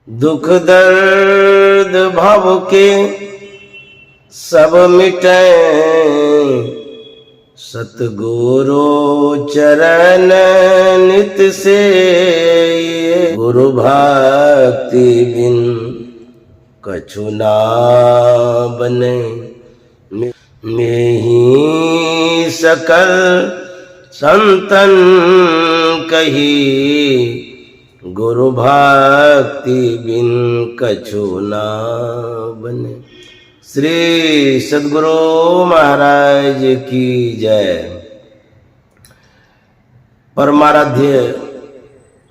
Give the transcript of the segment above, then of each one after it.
दुख दर्द भव के सब मिटे, सतगुरु चरण नित से, गुरु भक्ति बिन कछु ना बने। में ही सकल संतन कही, गुरु भक्ति बिन कछु ना बने। श्री सद्गुरु महाराज की जय। परमाराध्य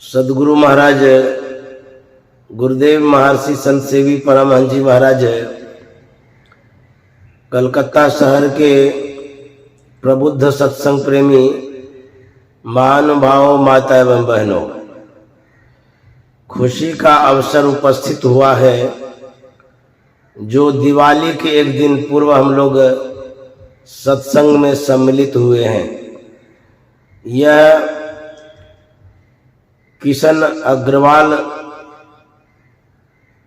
सद्गुरु महाराज गुरुदेव महर्षि संत सेवी परमहंस जी महाराज कलकत्ता शहर के प्रबुद्ध सत्संग प्रेमी महानुभावों, माता एवं बहनों, खुशी का अवसर उपस्थित हुआ है। जो दिवाली के एक दिन पूर्व हम लोग सत्संग में सम्मिलित हुए हैं, यह किशन अग्रवाल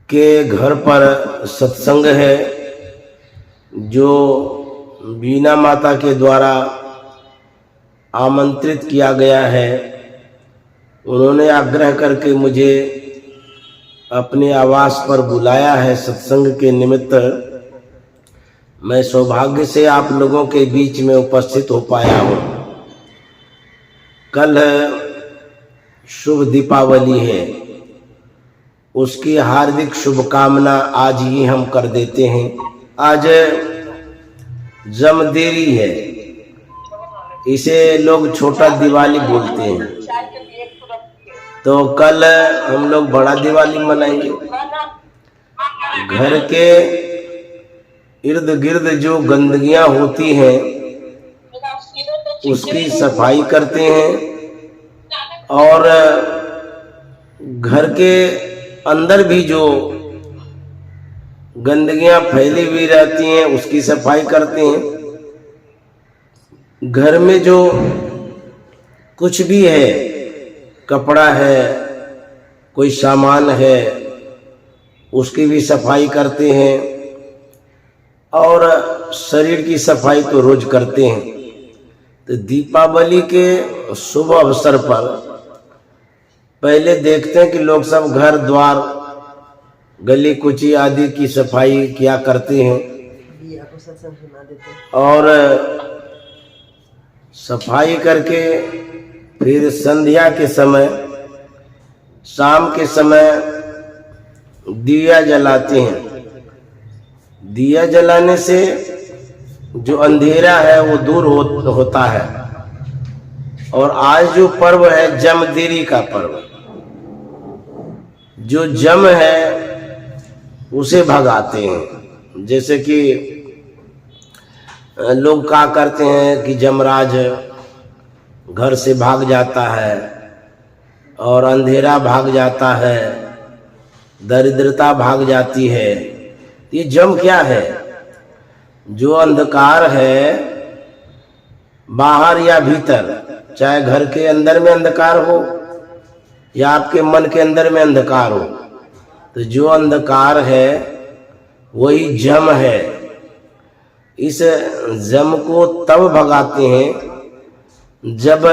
के घर पर सत्संग है, जो बीना माता के द्वारा आमंत्रित किया गया है। उन्होंने आग्रह करके मुझे अपने आवास पर बुलाया है सत्संग के निमित्त। मैं सौभाग्य से आप लोगों के बीच में उपस्थित हो पाया हूँ। कल शुभ दीपावली है, उसकी हार्दिक शुभकामना आज ही हम कर देते हैं। आज जमदेरी है, इसे लोग छोटा दिवाली बोलते हैं। तो कल हम लोग बड़ा दिवाली मनाएंगे। घर के इर्द गिर्द जो गंदगियां होती हैं उसकी सफाई करते हैं, और घर के अंदर भी जो गंदगियां फैली हुई रहती हैं उसकी सफाई करते हैं। घर में जो कुछ भी है, कपड़ा है, कोई सामान है, उसकी भी सफाई करते हैं, और शरीर की सफाई तो रोज करते हैं। तो दीपावली के शुभ अवसर पर पहले देखते हैं कि लोग सब घर द्वार, गली कुची आदि की सफाई किया करते हैं, और सफाई करके फिर संध्या के समय, शाम के समय दिया जलाते हैं। दिया जलाने से जो अंधेरा है वो दूर होता है। और आज जो पर्व है जमदेरी का पर्व, जो जम है उसे भगाते हैं। जैसे कि लोग क्या करते हैं कि जमराज घर से भाग जाता है, और अंधेरा भाग जाता है, दरिद्रता भाग जाती है। ये जम क्या है? जो अंधकार है बाहर या भीतर, चाहे घर के अंदर में अंधकार हो या आपके मन के अंदर में अंधकार हो, तो जो अंधकार है वही जम है। इस जम को तब भगाते हैं जब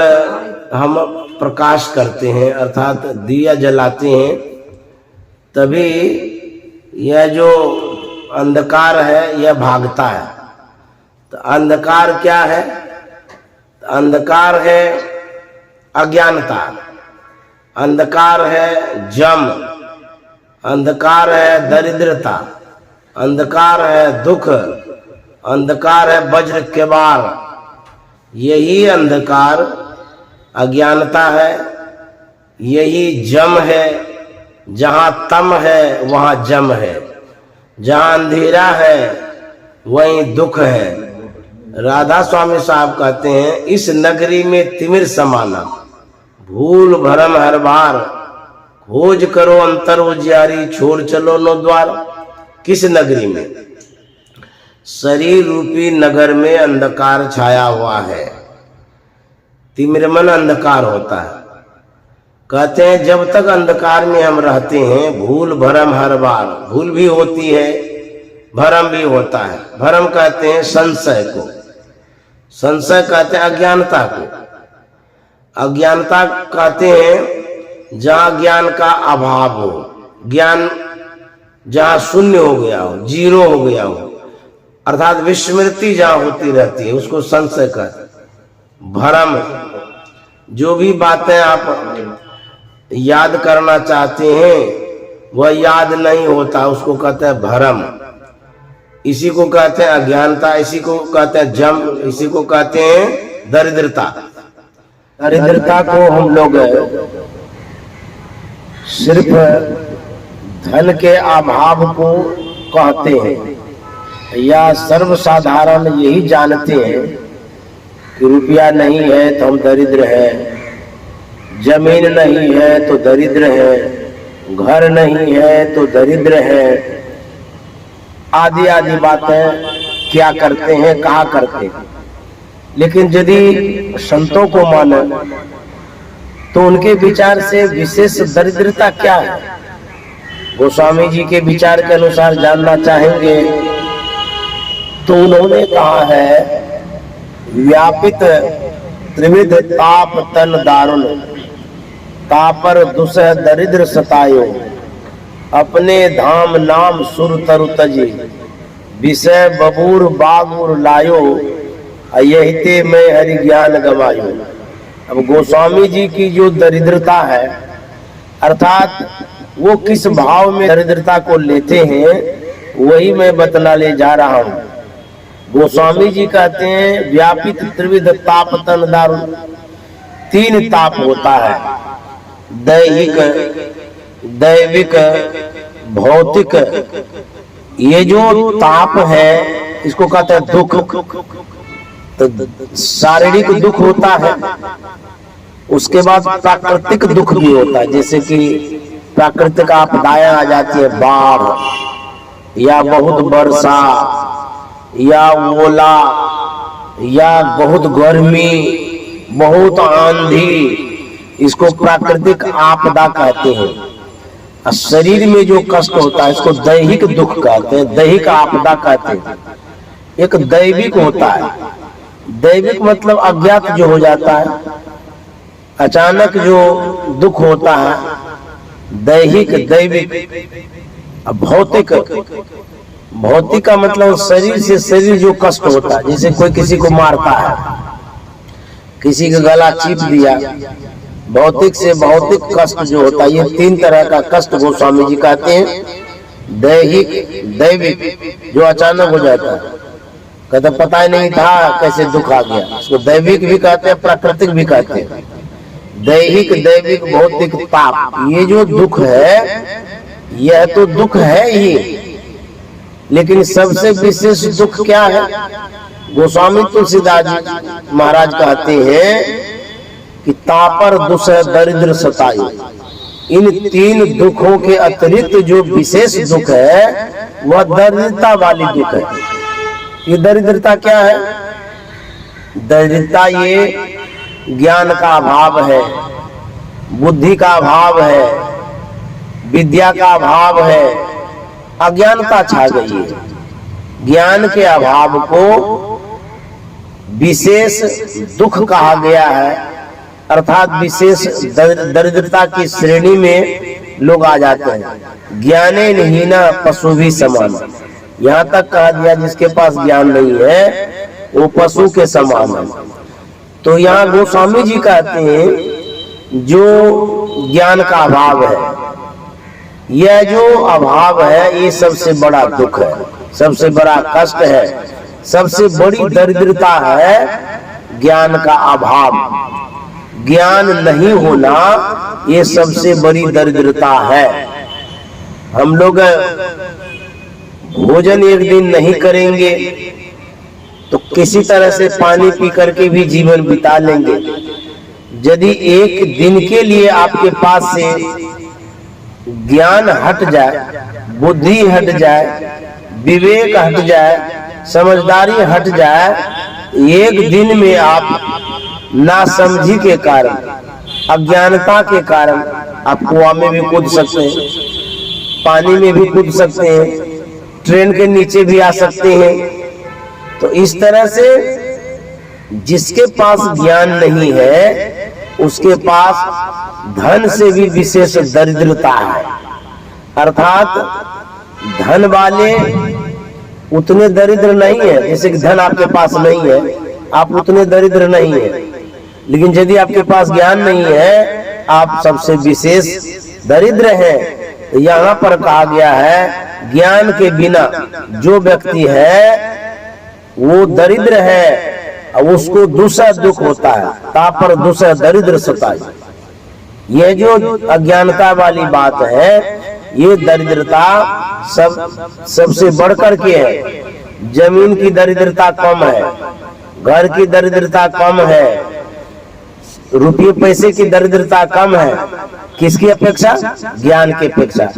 हम प्रकाश करते हैं, अर्थात दिया जलाते हैं, तभी यह जो अंधकार है यह भागता है। तो अंधकार क्या है? तो अंधकार है अज्ञानता, अंधकार है जम, अंधकार है दरिद्रता, अंधकार है दुख, अंधकार है वज्र केवाड़। यही अंधकार अज्ञानता है, यही जम है। जहाँ तम है वहाँ जम है, जहाँ अंधेरा है वहीं दुख है। राधा स्वामी साहब कहते हैं, इस नगरी में तिमिर समाना, भूल भरम हर बार, खोज करो अंतर उजियारी, छोड़ चलो नो द्वार। किस नगरी में? शरीर रूपी नगर में अंधकार छाया हुआ है। तिमिरमन अंधकार होता है। कहते हैं जब तक अंधकार में हम रहते हैं भूल भरम हर बार, भूल भी होती है भरम भी होता है। भरम कहते हैं संशय को, संशय कहते हैं अज्ञानता को, अज्ञानता कहते हैं जहां ज्ञान का अभाव हो, ज्ञान जहां शून्य हो गया हो, जीरो हो गया हो, अर्थात विस्मृति जहां होती रहती है उसको संशय कहते हैं। भरम, जो भी बातें आप याद करना चाहते हैं वह याद नहीं होता, उसको कहते हैं भरम। इसी को कहते हैं अज्ञानता, इसी को कहते हैं जम, इसी को कहते हैं दरिद्रता। दरिद्रता को हम लोग सिर्फ धन के अभाव को कहते हैं या सर्वसाधारण यही जानते हैं कि रुपया नहीं है तो हम दरिद्र हैं, जमीन नहीं है तो दरिद्र है, घर नहीं है तो दरिद्र है, आदि आदि बातें क्या करते हैं, कहा करते हैं। लेकिन यदि संतों को माने तो उनके विचार से विशेष दरिद्रता क्या है, गोस्वामी जी के विचार के अनुसार जानना चाहेंगे तो उन्होंने कहा है व्यापित त्रिविध ताप तन दारुण, तापर दुसह दरिद्र सतायो, अपने धाम नाम सुर तरु तजी, विषय बबूर बागुर लायो, यही मैं हरि ज्ञान गवायो। अब गोस्वामी जी की जो दरिद्रता है, अर्थात वो किस भाव में दरिद्रता को लेते हैं वही मैं बतलाने जा रहा हूँ। गोस्वामी जी कहते हैं व्यापित त्रिविध ताप तन दारुण, तीन ताप होता है, दैहिक, दैविक, भौतिक। ये जो ताप है इसको कहते हैं दुख। तो शारीरिक दुख होता है, उसके बाद प्राकृतिक दुख भी होता है, जैसे कि प्राकृतिक आपदाएं आ जाती है, बाढ़ या बहुत वर्षा या ओला या बहुत गर्मी, बहुत आंधी, इसको प्राकृतिक आपदा कहते हैं। और शरीर में जो कष्ट होता है इसको दैहिक दुख कहते हैं, दैहिक आपदा कहते हैं। एक दैविक होता है, दैविक मतलब अज्ञात जो हो जाता है, अचानक जो दुख होता है, दैहिक दैविक। भौतिक, भौतिक का मतलब शरीर से शरीर जो कष्ट होता है, जैसे कोई किसी को मारता है, किसी का गला चीप दिया, भौतिक से भौतिक कष्ट जो होता है। ये तीन तरह का कष्ट गोस्वामी जी कहते हैं, दैहिक, दैविक जो अचानक हो जाता है, कहते पता ही नहीं था कैसे दुख आ गया, उसको दैविक भी कहते हैं, प्राकृतिक भी कहते हैं। दैहिक, दैविक, भौतिक, ताप, ये जो दुख है यह तो दुख है ही, लेकिन सबसे विशेष दुख क्या है? गोस्वामी तुलसीदास जी महाराज कहते हैं कि तापर दुसह दरिद्र सतायो। इन तीन दुखों के अतिरिक्त जो विशेष दुख है वह दरिद्रता वाली दुख है। ये दरिद्रता क्या है? दरिद्रता ये ज्ञान का अभाव है, बुद्धि का अभाव है, विद्या का अभाव है, अज्ञानता छा गई है। ज्ञान के अभाव को विशेष दुख कहा गया है, अर्थात विशेष दरिद्रता की श्रेणी में लोग आ जाते हैं। ज्ञाने हीना पशु भी समान, यहाँ तक कहा दिया जिसके पास ज्ञान नहीं है वो पशु के समान है। तो यहाँ गोस्वामी जी कहते हैं जो ज्ञान का अभाव है, यह जो अभाव है ये सबसे बड़ा दुख है, सबसे बड़ा कष्ट है, सबसे बड़ी दरिद्रता है ज्ञान का अभाव। ज्ञान नहीं होना ये सबसे बड़ी दरिद्रता है। हम लोग भोजन एक दिन नहीं करेंगे तो किसी तरह से पानी पी करके भी जीवन बिता लेंगे। यदि एक दिन के लिए आपके पास से ज्ञान हट जाए, बुद्धि हट जाए, विवेक हट जाए, समझदारी हट जाए, एक दिन में आप नासमझी के कारण, अज्ञानता के कारण आप कुआं में भी कूद सकते हैं, पानी में भी कूद सकते हैं, ट्रेन के नीचे भी आ सकते हैं। तो इस तरह से जिसके पास ज्ञान नहीं है उसके पास धन से भी विशेष दरिद्रता है। अर्थात धन वाले उतने दरिद्र नहीं है, जैसे कि धन आपके पास नहीं है आप उतने दरिद्र नहीं है, लेकिन यदि आपके पास ज्ञान नहीं है आप सबसे विशेष दरिद्र हैं। तो यहाँ पर कहा गया है ज्ञान के बिना जो व्यक्ति है वो दरिद्र है, उसको दूसरा दुख होता है, तापर दूसरा दरिद्र सताई। ये जो अज्ञानता वाली बात है ये दरिद्रता सबसे बढ़कर के है। जमीन की दरिद्रता कम है, घर की दरिद्रता कम है, रुपये पैसे की दरिद्रता कम है। किसकी अपेक्षा? ज्ञान की अपेक्षा।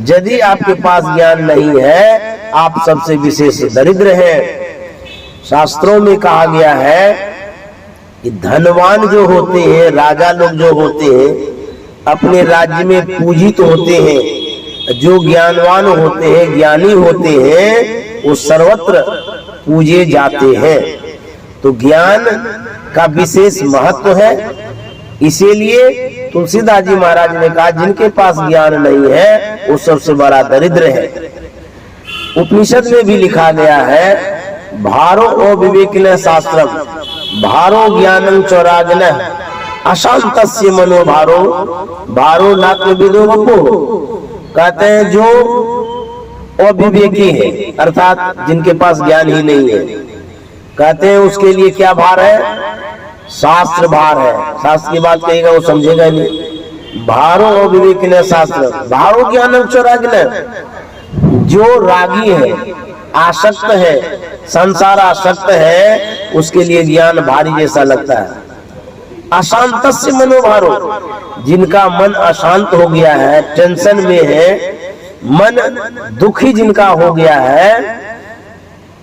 यदि आपके पास ज्ञान नहीं है आप सबसे विशेष दरिद्र हैं। शास्त्रों में कहा गया है कि धनवान जो होते हैं, राजा लोग जो होते हैं, अपने राज्य में पूजित होते हैं। जो ज्ञानवान होते हैं, ज्ञानी होते हैं, वो सर्वत्र पूजे जाते हैं। तो ज्ञान का विशेष महत्व है। इसीलिए तुलसीदास जी महाराज ने कहा जिनके पास ज्ञान नहीं है वो सबसे बड़ा दरिद्र है। उपनिषद में भी लिखा गया है भारो अविवेकिन शास्त्रम भारो ज्ञानं चौराजन अशांतस्य मनो भारो भारो नात्म विदो वपो। कहते हैं जो अविवेकी है अर्थात जिनके पास ज्ञान ही नहीं है, कहते हैं उसके लिए क्या भार है? शास्त्र भार है। शास्त्र की बात कहेगा वो समझेगा नहीं। भारो अविवेकिन शास्त्र भारो ज्ञानं चौराजन। जो रागी है, आसक्त है, संसार आसक्त है, उसके लिए ज्ञान भारी जैसा लगता है। अशांत से मनोभारो, जिनका मन अशांत हो गया है, टेंशन में है, मन दुखी जिनका हो गया है,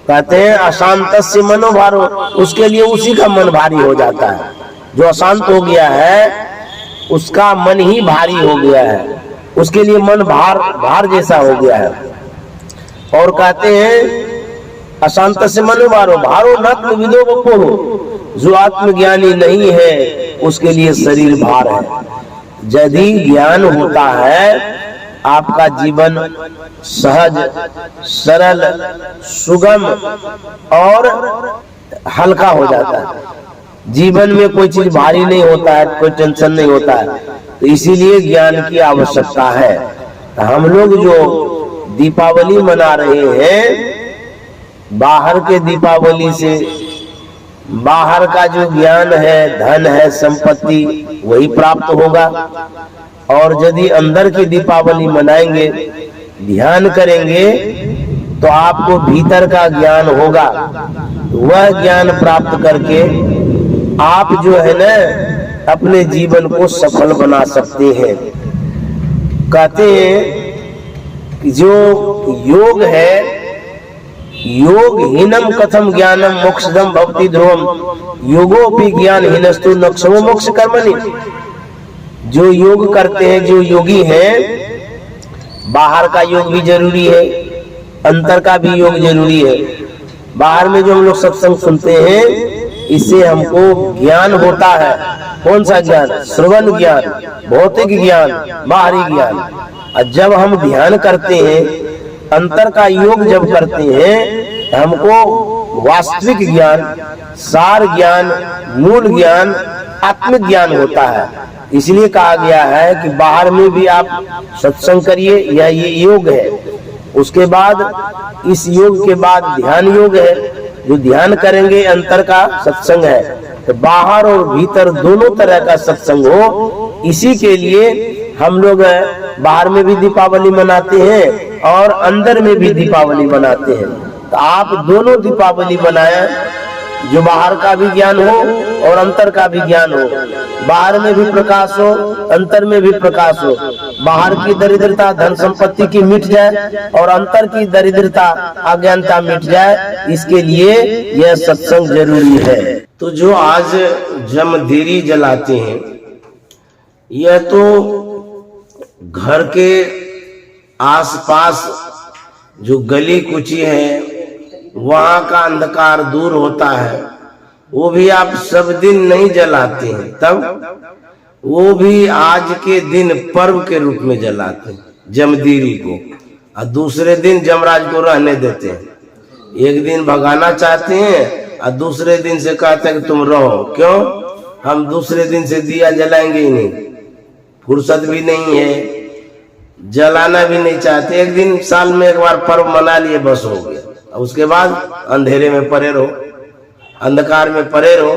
कहते हैं अशांत से मनोभारो, उसके लिए उसी का मन भारी हो जाता है। जो अशांत हो गया है उसका मन ही भारी हो गया है, उसके लिए मन भार जैसा हो गया है। और कहते हैं अशांत से मनोभारो भारो न विदो बपो, जो आत्मज्ञानी नहीं है उसके लिए शरीर भार है। यदि ज्ञान होता है आपका जीवन सहज, सरल, सुगम और हल्का हो जाता है। जीवन में कोई चीज भारी नहीं होता है, कोई टेंशन नहीं होता है। तो इसीलिए ज्ञान की आवश्यकता है। हम लोग जो दीपावली मना रहे हैं, बाहर के दीपावली से बाहर का जो ज्ञान है, धन है, संपत्ति वही प्राप्त होगा। और यदि अंदर की दीपावली मनाएंगे, ध्यान करेंगे, तो आपको भीतर का ज्ञान होगा। वह ज्ञान प्राप्त करके आप जो है ना अपने जीवन को सफल बना सकते हैं। कहते हैं कि जो योग है, योग हीनम कथम ज्ञानम मोक्षदम भवति ध्रुवम योगो भी ज्ञान हीनस्तु नक्षमो मोक्ष कर्मणि। जो योग करते हैं, जो योगी हैं, बाहर का योग भी जरूरी है, अंतर का भी योग जरूरी है। बाहर में जो हम लोग सत्संग सुनते हैं इससे हमको ज्ञान होता है। कौन सा ज्ञान? श्रवण ज्ञान, भौतिक ज्ञान, बाहरी ज्ञान। और जब हम ध्यान करते हैं, अंतर का योग जब करते हैं, हमको वास्तविक ज्ञान, सार ज्ञान, मूल ज्ञान, आत्मज्ञान होता है। इसलिए कहा गया है कि बाहर में भी आप सत्संग करिए, यह ये योग है। उसके बाद इस योग के बाद ध्यान योग है, जो ध्यान करेंगे अंतर का सत्संग है। तो बाहर और भीतर दोनों तरह का सत्संग हो, इसी के लिए हम लोग बाहर में भी दीपावली मनाते हैं और अंदर में भी दीपावली मनाते हैं। तो आप दोनों दीपावली मनाएं, जो बाहर का भी ज्ञान हो और अंतर का भी ज्ञान हो। बाहर में भी प्रकाश हो, अंतर में भी प्रकाश हो। बाहर की दरिद्रता धन संपत्ति की मिट जाए और अंतर की दरिद्रता अज्ञानता मिट जाए, इसके लिए यह सत्संग जरूरी है। तो जो आज जमदेरी जलाते हैं, यह तो घर के आसपास जो गली कुची है वहां का अंधकार दूर होता है, वो भी आप सब दिन नहीं जलाते हैं, तब वो भी आज के दिन पर्व के रूप में जलाते हैं जमदीरी को, और दूसरे दिन जमराज को रहने देते हैं। एक दिन भगाना चाहते हैं और दूसरे दिन से कहते हैं कि तुम रहो। क्यों? हम दूसरे दिन से दिया जलाएंगे ही नहीं, फुर्सत भी नहीं है, जलाना भी नहीं चाहते। एक दिन साल में एक बार पर्व मना लिए, बस हो गया। उसके बाद अंधेरे में पड़े रहो, अंधकार में पड़े रहो।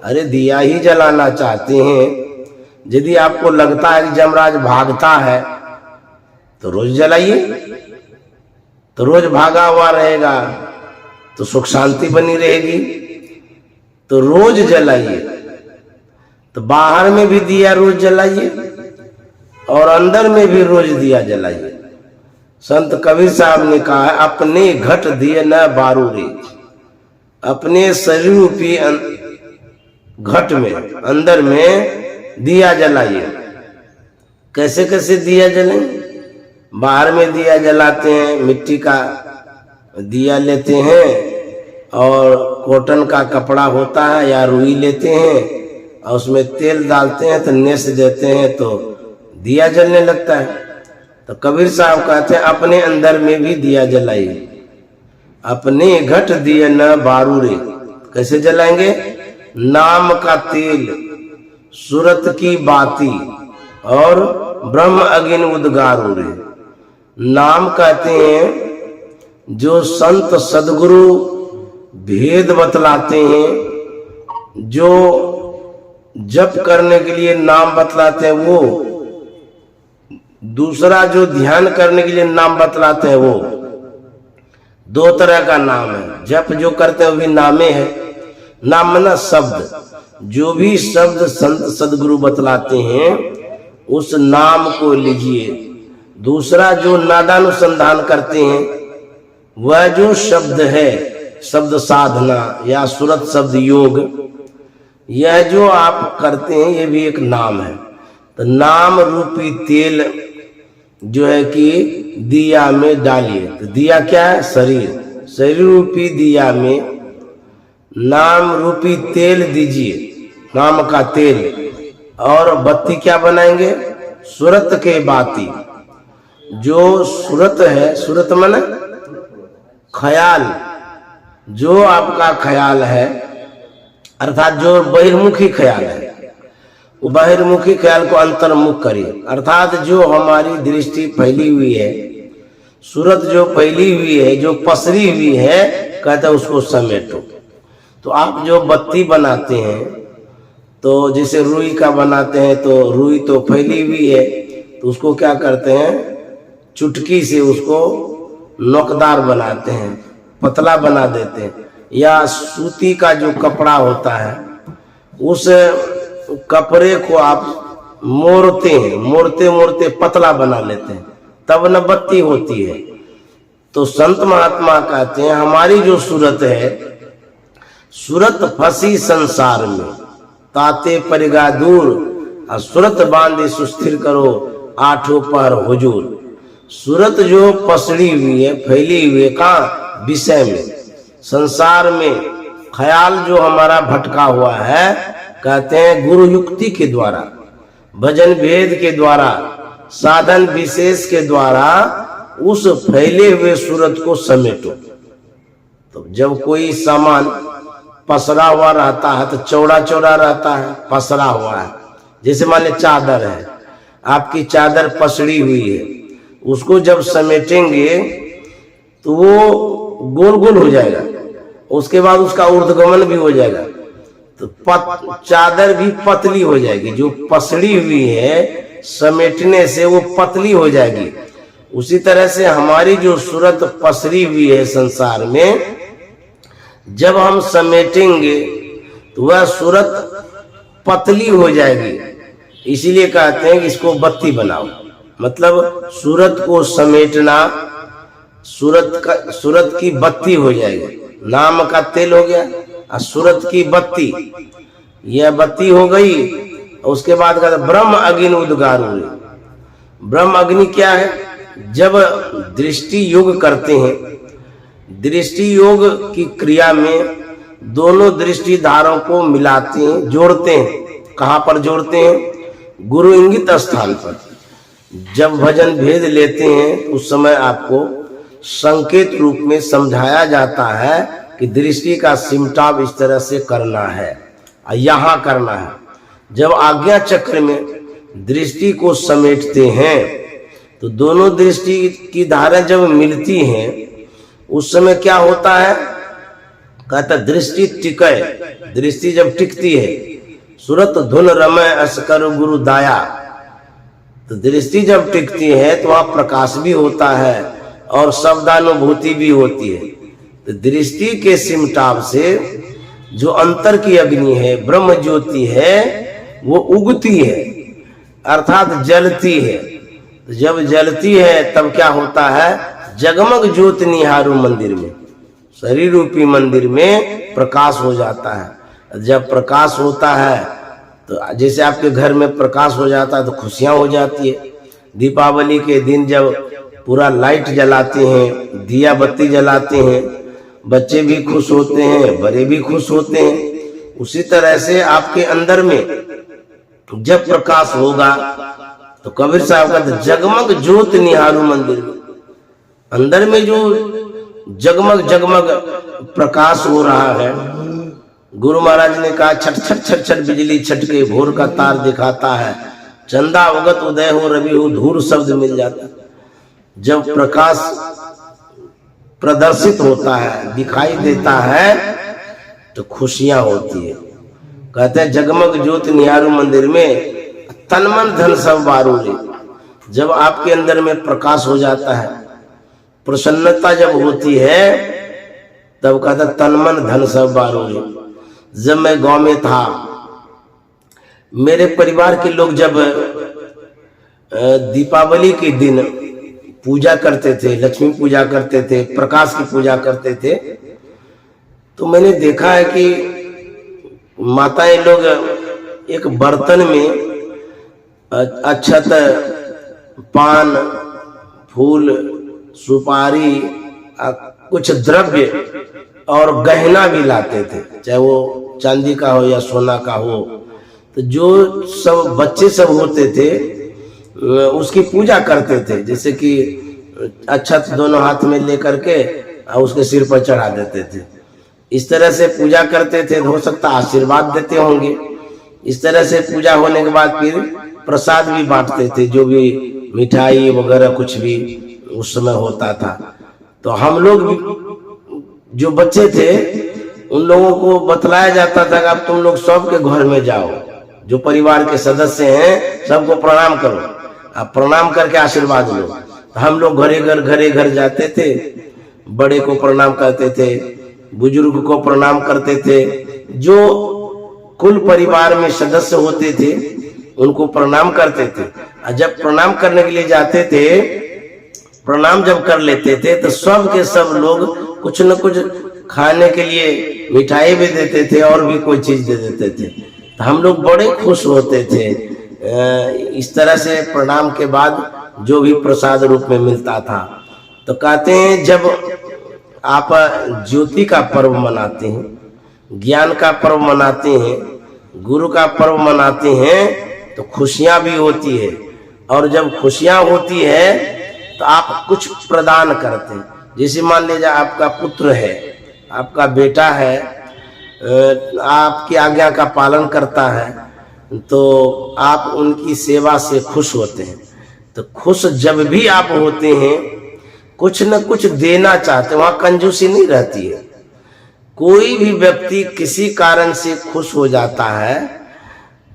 अरे दिया ही जलाना चाहते हैं, यदि आपको लगता है कि जमराज भागता है तो रोज जलाइए, तो रोज भागा हुआ रहेगा तो सुख शांति बनी रहेगी, तो रोज जलाइए। तो बाहर में भी दिया रोज जलाइए और अंदर में भी रोज दिया जलाइए। संत कबीर साहब ने कहा है, अपने घट दिए न बारूरी, अपने शरीर रूपी घट में अंदर में दिया जलाइए। कैसे कैसे दिया जलाएं? बाहर में दिया जलाते हैं, मिट्टी का दिया लेते हैं और कॉटन का कपड़ा होता है या रुई लेते हैं और उसमें तेल डालते हैं तो नेस देते हैं तो दिया जलने लगता है। तो कबीर साहब कहते हैं अपने अंदर में भी दिया जलाइए, अपने घट दिए न बारूरे। कैसे जलाएंगे? नाम का तेल, सूरत की बाती और ब्रह्म अग्नि उद्गारूरे। नाम कहते हैं जो संत सदगुरु भेद बतलाते हैं, जो जप करने के लिए नाम बतलाते हैं वो, दूसरा जो ध्यान करने के लिए नाम बतलाते हैं वो। दो तरह का नाम है। जप जो करते हैं वो भी नामे है। नाम माना शब्द, जो भी शब्द संत सदगुरु बतलाते हैं उस नाम को लीजिए। दूसरा जो नादानुसंधान करते हैं वह जो शब्द है, शब्द साधना या सूरत शब्द योग, यह जो आप करते हैं ये भी एक नाम है। तो नाम रूपी तेल जो है कि दिया में डालिए। तो दिया क्या है? शरीर। शरीर रूपी दिया में नाम रूपी तेल दीजिए, नाम का तेल। और बत्ती क्या बनाएंगे? सूरत के बाती। जो सूरत है, सूरत माने ख्याल, जो आपका ख्याल है, अर्थात जो बहिर्मुखी ख्याल है, वो बहिर्मुखी ख्याल को अंतर्मुख करिए। अर्थात जो हमारी दृष्टि फैली हुई है, सूरत जो फैली हुई है, जो पसरी हुई है, कहते हैं उसको समेटो। तो आप जो बत्ती बनाते हैं, तो जैसे रुई का बनाते हैं तो रुई तो फैली हुई है, तो उसको क्या करते हैं? चुटकी से उसको नोकदार बनाते हैं, पतला बना देते हैं। या सूती का जो कपड़ा होता है उस कपड़े को आप मोड़ते हैं, मोड़ते मोड़ते पतला बना लेते हैं, तब न बत्ती होती है। तो संत महात्मा कहते हैं हमारी जो सूरत है, सूरत फंसी संसार में, ताते परिगा दूर, और सूरत बांधे सुस्थिर करो, आठों पहर हुजूर। सूरत जो पसड़ी हुई है, फैली हुई है, कहाँ? विषय में, संसार में। ख्याल जो हमारा भटका हुआ है, कहते हैं गुरु युक्ति के द्वारा, भजन भेद के द्वारा, साधन विशेष के द्वारा उस फैले हुए सूरत को समेटो। तो जब कोई सामान पसरा हुआ रहता है तो चौड़ा चौड़ा रहता है, पसरा हुआ है। जैसे मान लीजिए चादर है, आपकी चादर पसड़ी हुई है, उसको जब समेटेंगे तो वो गोल गोल हो जाएगा, उसके बाद उसका ऊर्ध्वगमन भी हो जाएगा, तो चादर भी पतली हो जाएगी। जो पसड़ी हुई है समेटने से वो पतली हो जाएगी। उसी तरह से हमारी जो सूरत पसरी हुई है संसार में, जब हम समेटेंगे तो वह सूरत पतली हो जाएगी। इसीलिए कहते हैं कि इसको बत्ती बनाओ, मतलब सूरत को समेटना, सूरत की बत्ती हो जाएगी। नाम का तेल हो गया और सूरत की बत्ती, यह बत्ती हो गई उसके बाद कहता ब्रह्म अग्नि उद्गारू। ब्रह्म अग्नि क्या है? जब दृष्टि योग करते हैं, दृष्टि योग की क्रिया में दोनों दृष्टि धारों को मिलाते हैं, जोड़ते हैं। कहाँ पर जोड़ते हैं? गुरु इंगित स्थान पर। जब भजन भेद लेते हैं उस समय आपको संकेत रूप में समझाया जाता है कि दृष्टि का सिमटाव इस तरह से करना है, यहाँ करना है। जब आज्ञा चक्र में दृष्टि को समेटते हैं तो दोनों दृष्टि की धारें जब मिलती हैं उस समय क्या होता है? कहता दृष्टि टिके। दृष्टि जब टिकती है, सुरत धुन रमय अस कर गुरु दाया, तो दृष्टि जब टिकती है तो वहाँ प्रकाश भी होता है और शब्दानुभूति भी होती है। तो दृष्टि के सिमटाव से जो अंतर की अग्नि है, ब्रह्म ज्योति है, वो उगती है, अर्थात जलती है। तो जब जलती है तब क्या होता है? जगमग ज्योत निहारू मंदिर में, शरीर रूपी मंदिर में प्रकाश हो जाता है। जब प्रकाश होता है तो जैसे आपके घर में प्रकाश हो जाता है तो खुशियां हो जाती है। दीपावली के दिन जब पूरा लाइट जलाते हैं, दिया बत्ती जलाते हैं, बच्चे भी खुश होते हैं, बड़े भी खुश होते हैं। उसी तरह से आपके अंदर में जब प्रकाश होगा तो कबीर साहब का जगमग ज्योत निहारू मंदिर में, अंदर में जो जगमग जगमग प्रकाश हो रहा है। गुरु महाराज ने कहा छट छट छट छट बिजली छटके भोर का तार दिखाता है, चंदा उगत उदय हो रवि हो धूर शब्द मिल जाता। जब प्रकाश प्रदर्शित होता है, दिखाई देता है, तो खुशियां होती है। कहते हैं जगमग ज्योत निहारू मंदिर में तन मन धन सब बारूरी। जब आपके अंदर में प्रकाश हो जाता है, प्रसन्नता जब होती है, तब कहता तन मन धन सब बारूरी। जब मैं गांव में था, मेरे परिवार के लोग जब दीपावली के दिन पूजा करते थे, लक्ष्मी पूजा करते थे, प्रकाश की पूजा करते थे, तो मैंने देखा है कि माताएं लोग एक बर्तन में अक्षत, पान, फूल, सुपारी, कुछ द्रव्य और गहना भी लाते थे, चाहे वो चांदी का हो या सोना का हो। तो जो सब बच्चे सब होते थे उसकी पूजा करते थे, जैसे कि अक्षत दोनों हाथ में लेकर के उसके सिर पर चढ़ा देते थे। इस तरह से पूजा करते थे, हो सकता आशीर्वाद देते होंगे। इस तरह से पूजा होने के बाद फिर प्रसाद भी बांटते थे, जो भी मिठाई वगैरह कुछ भी उस समय होता था। तो हम लोग भी जो बच्चे थे उन लोगों को बतलाया जाता था कि अब तुम लोग सबके घर में जाओ, जो परिवार के सदस्य हैं सबको प्रणाम करो, आप प्रणाम करके आशीर्वाद लो। तो हम लोग घरे घर जाते थे, बड़े को प्रणाम करते थे, बुजुर्ग को प्रणाम करते थे, जो कुल परिवार में सदस्य होते थे उनको प्रणाम करते थे। और जब प्रणाम करने के लिए जाते थे, प्रणाम जब कर लेते थे तो सब के सब लोग कुछ न कुछ खाने के लिए मिठाई भी देते थे और भी कोई चीज दे देते थे। तो हम लोग बड़े खुश होते थे। इस तरह से प्रणाम के बाद जो भी प्रसाद रूप में मिलता था। तो कहते हैं जब आप ज्योति का पर्व मनाते हैं, ज्ञान का पर्व मनाते हैं, गुरु का पर्व मनाते हैं, तो खुशियां भी होती है। और जब खुशियां होती है तो आप कुछ प्रदान करते हैं। जैसे मान लीजिए आपका पुत्र है, आपका बेटा है, आपकी आज्ञा का पालन करता है, तो आप उनकी सेवा से खुश होते हैं। तो खुश जब भी आप होते हैं, कुछ न कुछ देना चाहते हैं, वहां कंजूसी नहीं रहती है। कोई भी व्यक्ति किसी कारण से खुश हो जाता है,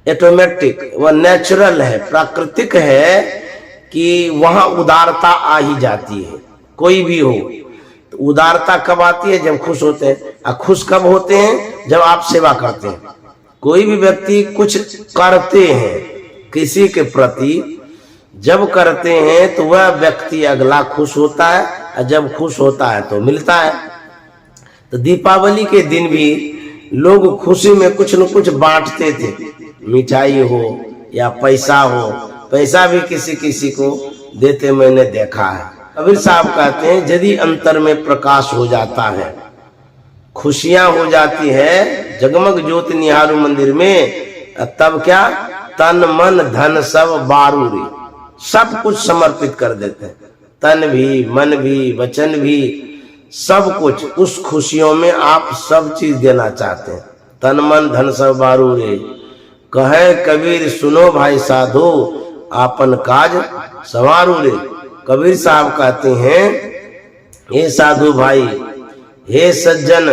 ऑटोमेटिक, वह नेचुरल है, प्राकृतिक है कि वहां उदारता आ ही जाती है। कोई भी हो तो उदारता कब आती है? जब खुश होते हैं। और खुश कब होते हैं? जब आप सेवा करते हैं। कोई भी व्यक्ति कुछ करते हैं किसी के प्रति, जब करते हैं तो वह व्यक्ति अगला खुश होता है, और जब खुश होता है तो मिलता है। तो दीपावली के दिन भी लोग खुशी में कुछ न कुछ बांटते थे। मिठाई हो या पैसा हो, पैसा भी किसी किसी को देते मैंने देखा है। कबीर साहब कहते हैं यदि अंतर में प्रकाश हो जाता है, खुशियां हो जाती है, जगमग ज्योति निहारू मंदिर में, तब क्या तन मन धन सब बारूरी, सब कुछ समर्पित कर देते हैं, तन भी मन भी वचन भी सब कुछ। उस खुशियों में आप सब चीज देना चाहते हैं, तन मन धन सब बारूरी। कहे कबीर सुनो भाई साधु आपन काज संवारू रे। कबीर साहब कहते हैं हे साधु भाई, हे सज्जन,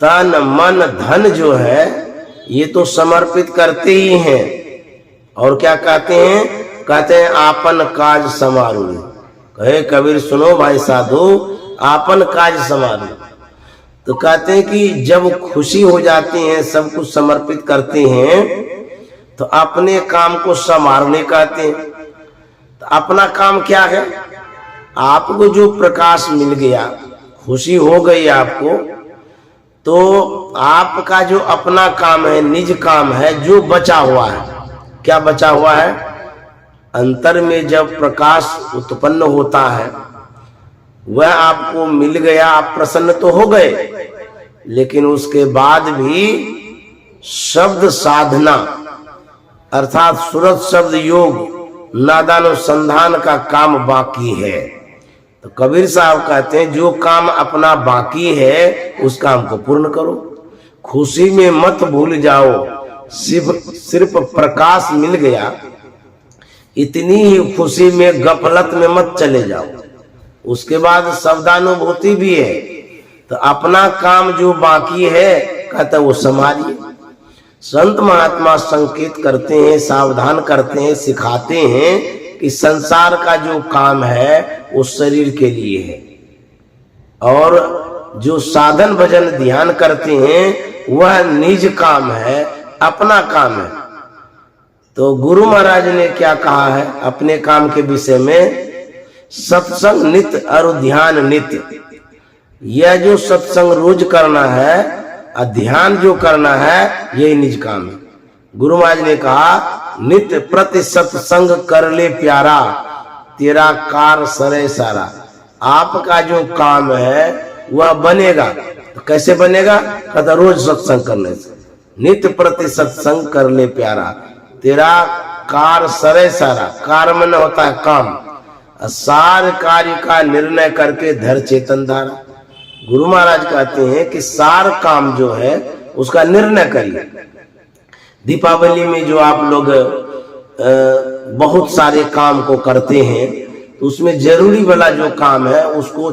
तन मन धन जो है ये तो समर्पित करते ही हैं, और क्या कहते हैं, कहते हैं आपन काज संवारू। कहे कबीर सुनो भाई साधु आपन काज संवारू। तो कहते हैं कि जब खुशी हो जाती है, सब कुछ समर्पित करते हैं, तो अपने काम को संवारने कहते हैं। तो अपना काम क्या है, आपको जो प्रकाश मिल गया, खुशी हो गई आपको, तो आपका जो अपना काम है, निज काम है, जो बचा हुआ है, क्या बचा हुआ है, अंतर में जब प्रकाश उत्पन्न होता है वह आपको मिल गया, आप प्रसन्न तो हो गए, लेकिन उसके बाद भी शब्द साधना अर्थात सुरत शब्द योग नादानुसंधान का काम बाकी है। तो कबीर साहब कहते हैं जो काम अपना बाकी है उस काम को पूर्ण करो, खुशी में मत भूल जाओ, सिर्फ प्रकाश मिल गया इतनी ही खुशी में गफलत में मत चले जाओ, उसके बाद शब्दानुभूति भी है। तो अपना काम जो बाकी है कहते वो संभालिए। संत महात्मा संकेत करते हैं, सावधान करते हैं, सिखाते हैं कि संसार का जो काम है वो शरीर के लिए है, और जो साधन भजन ध्यान करते हैं वह निज काम है, अपना काम है। तो गुरु महाराज ने क्या कहा है अपने काम के विषय में, सत्संग नित्य और ध्यान नित्य। यह जो सत्संग रोज करना है और ध्यान जो करना है यही निज काम है। गुरु महाराज ने कहा नित्य प्रति सत्संग कर ले प्यारा, तेरा कार सरे सारा। आपका जो काम है वह बनेगा, तो कैसे बनेगा, कहता रोज सत्संग करने से। नित्य प्रति सत्संग कर ले प्यारा, तेरा कार सरे सारा। कार में होता है काम, सार कार्य का निर्णय करके धर चेतन धारा। गुरु महाराज कहते हैं कि सार काम जो है उसका निर्णय करिए। दीपावली में जो आप लोग बहुत सारे काम को करते हैं, तो उसमें जरूरी वाला जो काम है उसको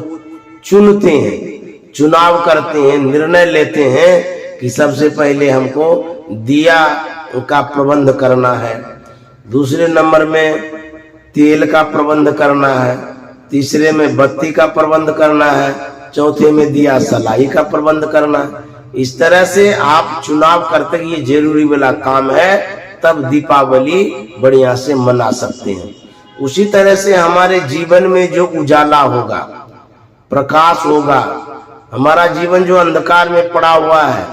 चुनते हैं, चुनाव करते हैं, निर्णय लेते हैं कि सबसे पहले हमको दिया का प्रबंध करना है, दूसरे नंबर में तेल का प्रबंध करना है, तीसरे में बत्ती का प्रबंध करना है, चौथे में दिया सलाई का प्रबंध करना है। इस तरह से आप चुनाव करते कि ये जरूरी वाला काम है, तब दीपावली बढ़िया से मना सकते हैं। उसी तरह से हमारे जीवन में जो उजाला होगा, प्रकाश होगा, हमारा जीवन जो अंधकार में पड़ा हुआ है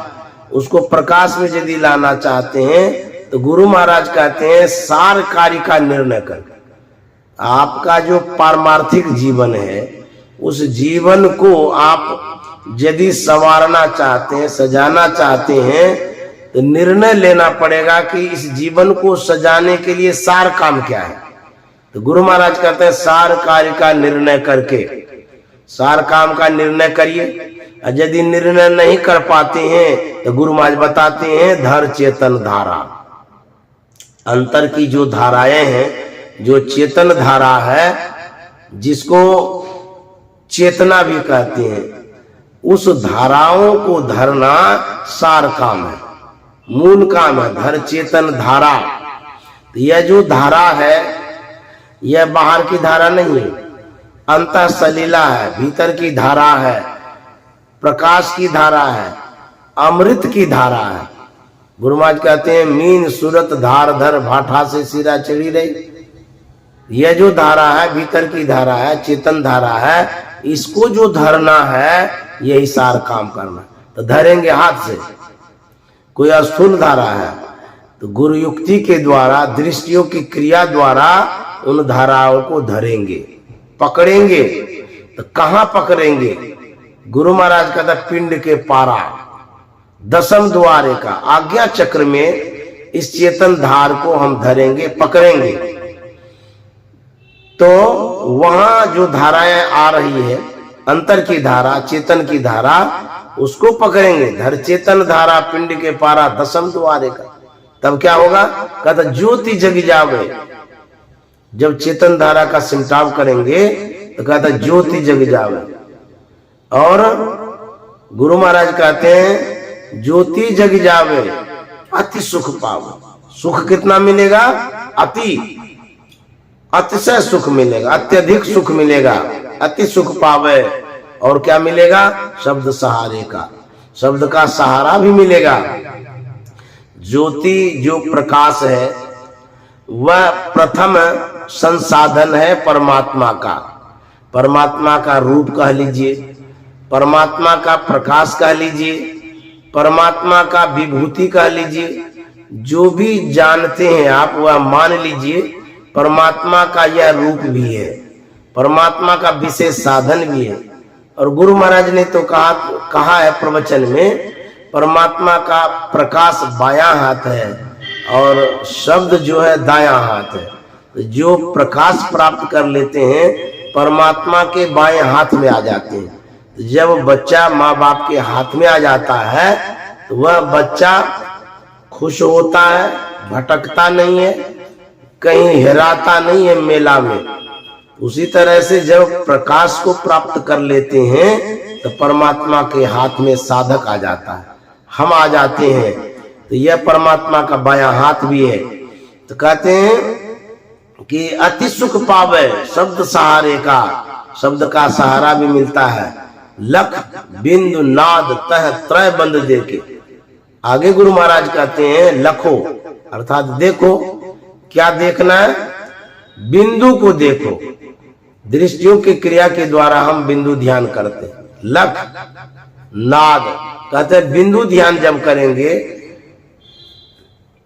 उसको प्रकाश में यदि लाना चाहते हैं, तो गुरु महाराज कहते हैं सार कार्य का निर्णय कर। आपका जो पारमार्थिक जीवन है उस जीवन को आप यदि संवारना चाहते हैं, सजाना चाहते हैं, तो निर्णय लेना पड़ेगा कि इस जीवन को सजाने के लिए सार काम क्या है। तो गुरु महाराज कहते हैं सार कार्य का निर्णय करके, सार काम का निर्णय करिए। यदि निर्णय नहीं कर पाते हैं तो गुरु महाराज बताते हैं धर चेतन धारा। अंतर की जो धाराएं हैं, जो चेतन धारा है, जिसको चेतना भी कहते हैं, उस धाराओं को धरना सार काम है, मूल काम है, धर चेतन धारा। तो यह जो धारा है यह बाहर की धारा नहीं है, अंतः सलीला है, भीतर की धारा है, प्रकाश की धारा है, अमृत की धारा है। गुरु महाराज कहते हैं मीन सूरत धार धर भाठा से सिरा चढ़ी रही। यह जो धारा है भीतर की धारा है, चेतन धारा है, इसको जो धरना है यही सार काम करना। तो धरेंगे हाथ से। कोई स्थूल धारा है तो गुरु युक्ति के द्वारा, दृष्टियों की क्रिया द्वारा उन धाराओं को धरेंगे, पकड़ेंगे। तो कहां पकड़ेंगे? गुरु महाराज का था पिंड के पारा, दसम द्वारे का आज्ञा चक्र में इस चेतन धार को हम धरेंगे, पकड़ेंगे। तो वहां जो धाराएं आ रही है, अंतर की धारा, चेतन की धारा, उसको पकड़ेंगे। धर चेतन धारा पिंड के पारा दसम द्वारे का। तब क्या होगा? कहता ज्योति जग जावे। जब चेतन धारा का सिमटाव करेंगे तो कहता ज्योति जग जावे। और गुरु महाराज कहते हैं ज्योति जग जावे अति सुख पावे। सुख कितना मिलेगा? अतिशय सुख मिलेगा, अत्यधिक सुख मिलेगा, अति सुख पावे। और क्या मिलेगा? शब्द सहारे का, शब्द का सहारा भी मिलेगा। ज्योति जो प्रकाश है वह प्रथम संसाधन है परमात्मा का। परमात्मा का रूप कह लीजिए, परमात्मा का प्रकाश कह लीजिए, परमात्मा का विभूति कह लीजिए, जो भी जानते हैं आप वह मान लीजिए परमात्मा का यह रूप भी है, परमात्मा का विशेष साधन भी है। और गुरु महाराज ने तो कहा है प्रवचन में, परमात्मा का प्रकाश बायां हाथ है और शब्द जो है दायां हाथ है। जो प्रकाश प्राप्त कर लेते हैं परमात्मा के बाएं हाथ में आ जाते हैं। जब बच्चा माँ बाप के हाथ में आ जाता है तो वह बच्चा खुश होता है, भटकता नहीं है, कहीं हेराता नहीं है मेला में। उसी तरह से जब प्रकाश को प्राप्त कर लेते हैं तो परमात्मा के हाथ में साधक आ जाता है, हम आ जाते हैं। तो यह परमात्मा का बायां हाथ भी है। तो कहते हैं कि अति सुख पावे शब्द सहारे का, शब्द का सहारा भी मिलता है। लख बिंदु नाद तह त्रय बंद देके। आगे गुरु महाराज कहते हैं लखो, अर्थात देखो। क्या देखना है? बिंदु को देखो। दृष्टियों की क्रिया के द्वारा हम बिंदु ध्यान करते हैं। लख नाद कहते हैं बिंदु ध्यान जब करेंगे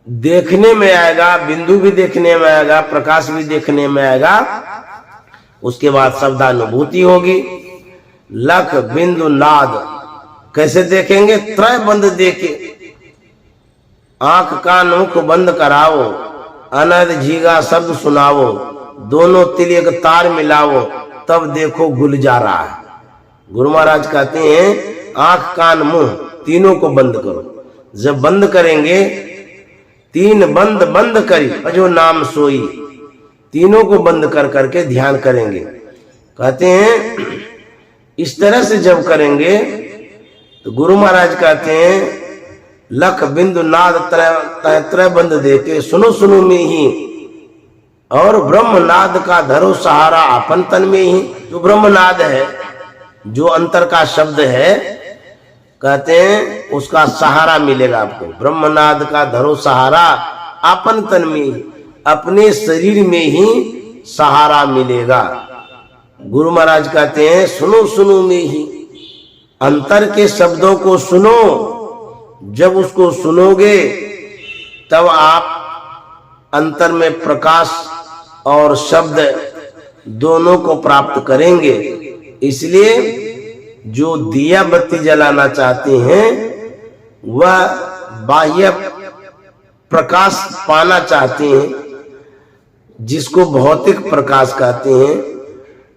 देखने में आएगा, बिंदु भी देखने में आएगा, प्रकाश भी देखने में आएगा। उसके बाद शब्दानुभूति होगी। लख बिंदु नाद कैसे देखेंगे? त्रय बंद देके, आंख कान मुख बंद कराओ, अनद झीगा शब्द सुनाओ, दोनों तिल एक तार मिलाओ, तब देखो गुलजारा है। गुरु महाराज कहते हैं आंख कान मुंह तीनों को बंद करो। जब बंद करेंगे, तीन बंद बंद करी अजो नाम सोई, तीनों को बंद कर करके ध्यान करेंगे। कहते हैं इस तरह से जब करेंगे तो गुरु महाराज कहते हैं लख बिंदु नाद त्रय बंद देके सुनो सुनो में ही, और ब्रह्म नाद का धरो सहारा अपन तन में ही। जो ब्रह्म नाद है, जो अंतर का शब्द है, कहते हैं उसका सहारा मिलेगा आपको। ब्रह्मनाद का धरो सहारा अपन तन में ही, अपने शरीर में ही सहारा मिलेगा। गुरु महाराज कहते हैं सुनो सुनो में ही, अंतर के शब्दों को सुनो। जब उसको सुनोगे तब आप अंतर में प्रकाश और शब्द दोनों को प्राप्त करेंगे। इसलिए जो दिया बत्ती जलाना चाहते हैं वह बाह्य प्रकाश पाना चाहते हैं, जिसको भौतिक प्रकाश कहते हैं,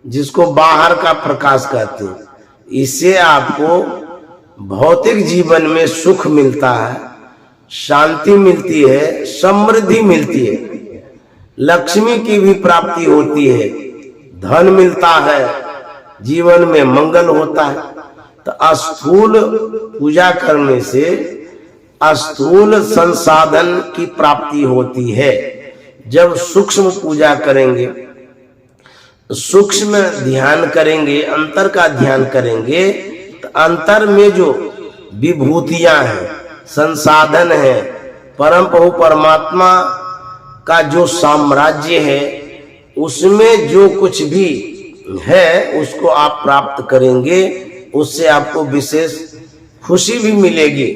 जिसको बाहर का प्रकाश कहते हैं। इससे आपको भौतिक जीवन में सुख मिलता है, शांति मिलती है, समृद्धि मिलती है, लक्ष्मी की भी प्राप्ति होती है, धन मिलता है, जीवन में मंगल होता है। तो अस्थूल पूजा करने से अस्थूल संसाधन की प्राप्ति होती है। जब सूक्ष्म पूजा करेंगे, सूक्ष्म ध्यान करेंगे, अंतर का ध्यान करेंगे, तो अंतर में जो विभूतियां हैं, संसाधन है, परम प्रभु परमात्मा का जो साम्राज्य है, उसमें जो कुछ भी है उसको आप प्राप्त करेंगे। उससे आपको विशेष खुशी भी मिलेगी।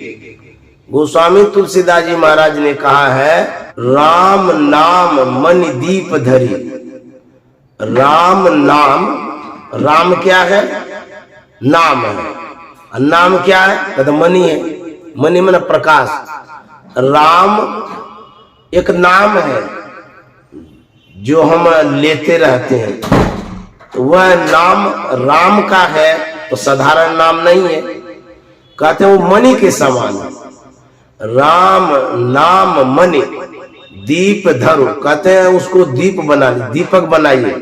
गोस्वामी तुलसीदास जी महाराज ने कहा है, राम नाम मन दीप धरी। राम नाम, राम क्या है? नाम है। नाम क्या है? कहते मणि है। मणि मन प्रकाश। राम एक नाम है जो हम लेते रहते हैं, तो वह नाम राम का है, तो साधारण नाम नहीं है। कहते हैं वो मणि के समान है। राम नाम मणि दीप धरो, कहते हैं उसको दीप बना ली, दीपक बनाइए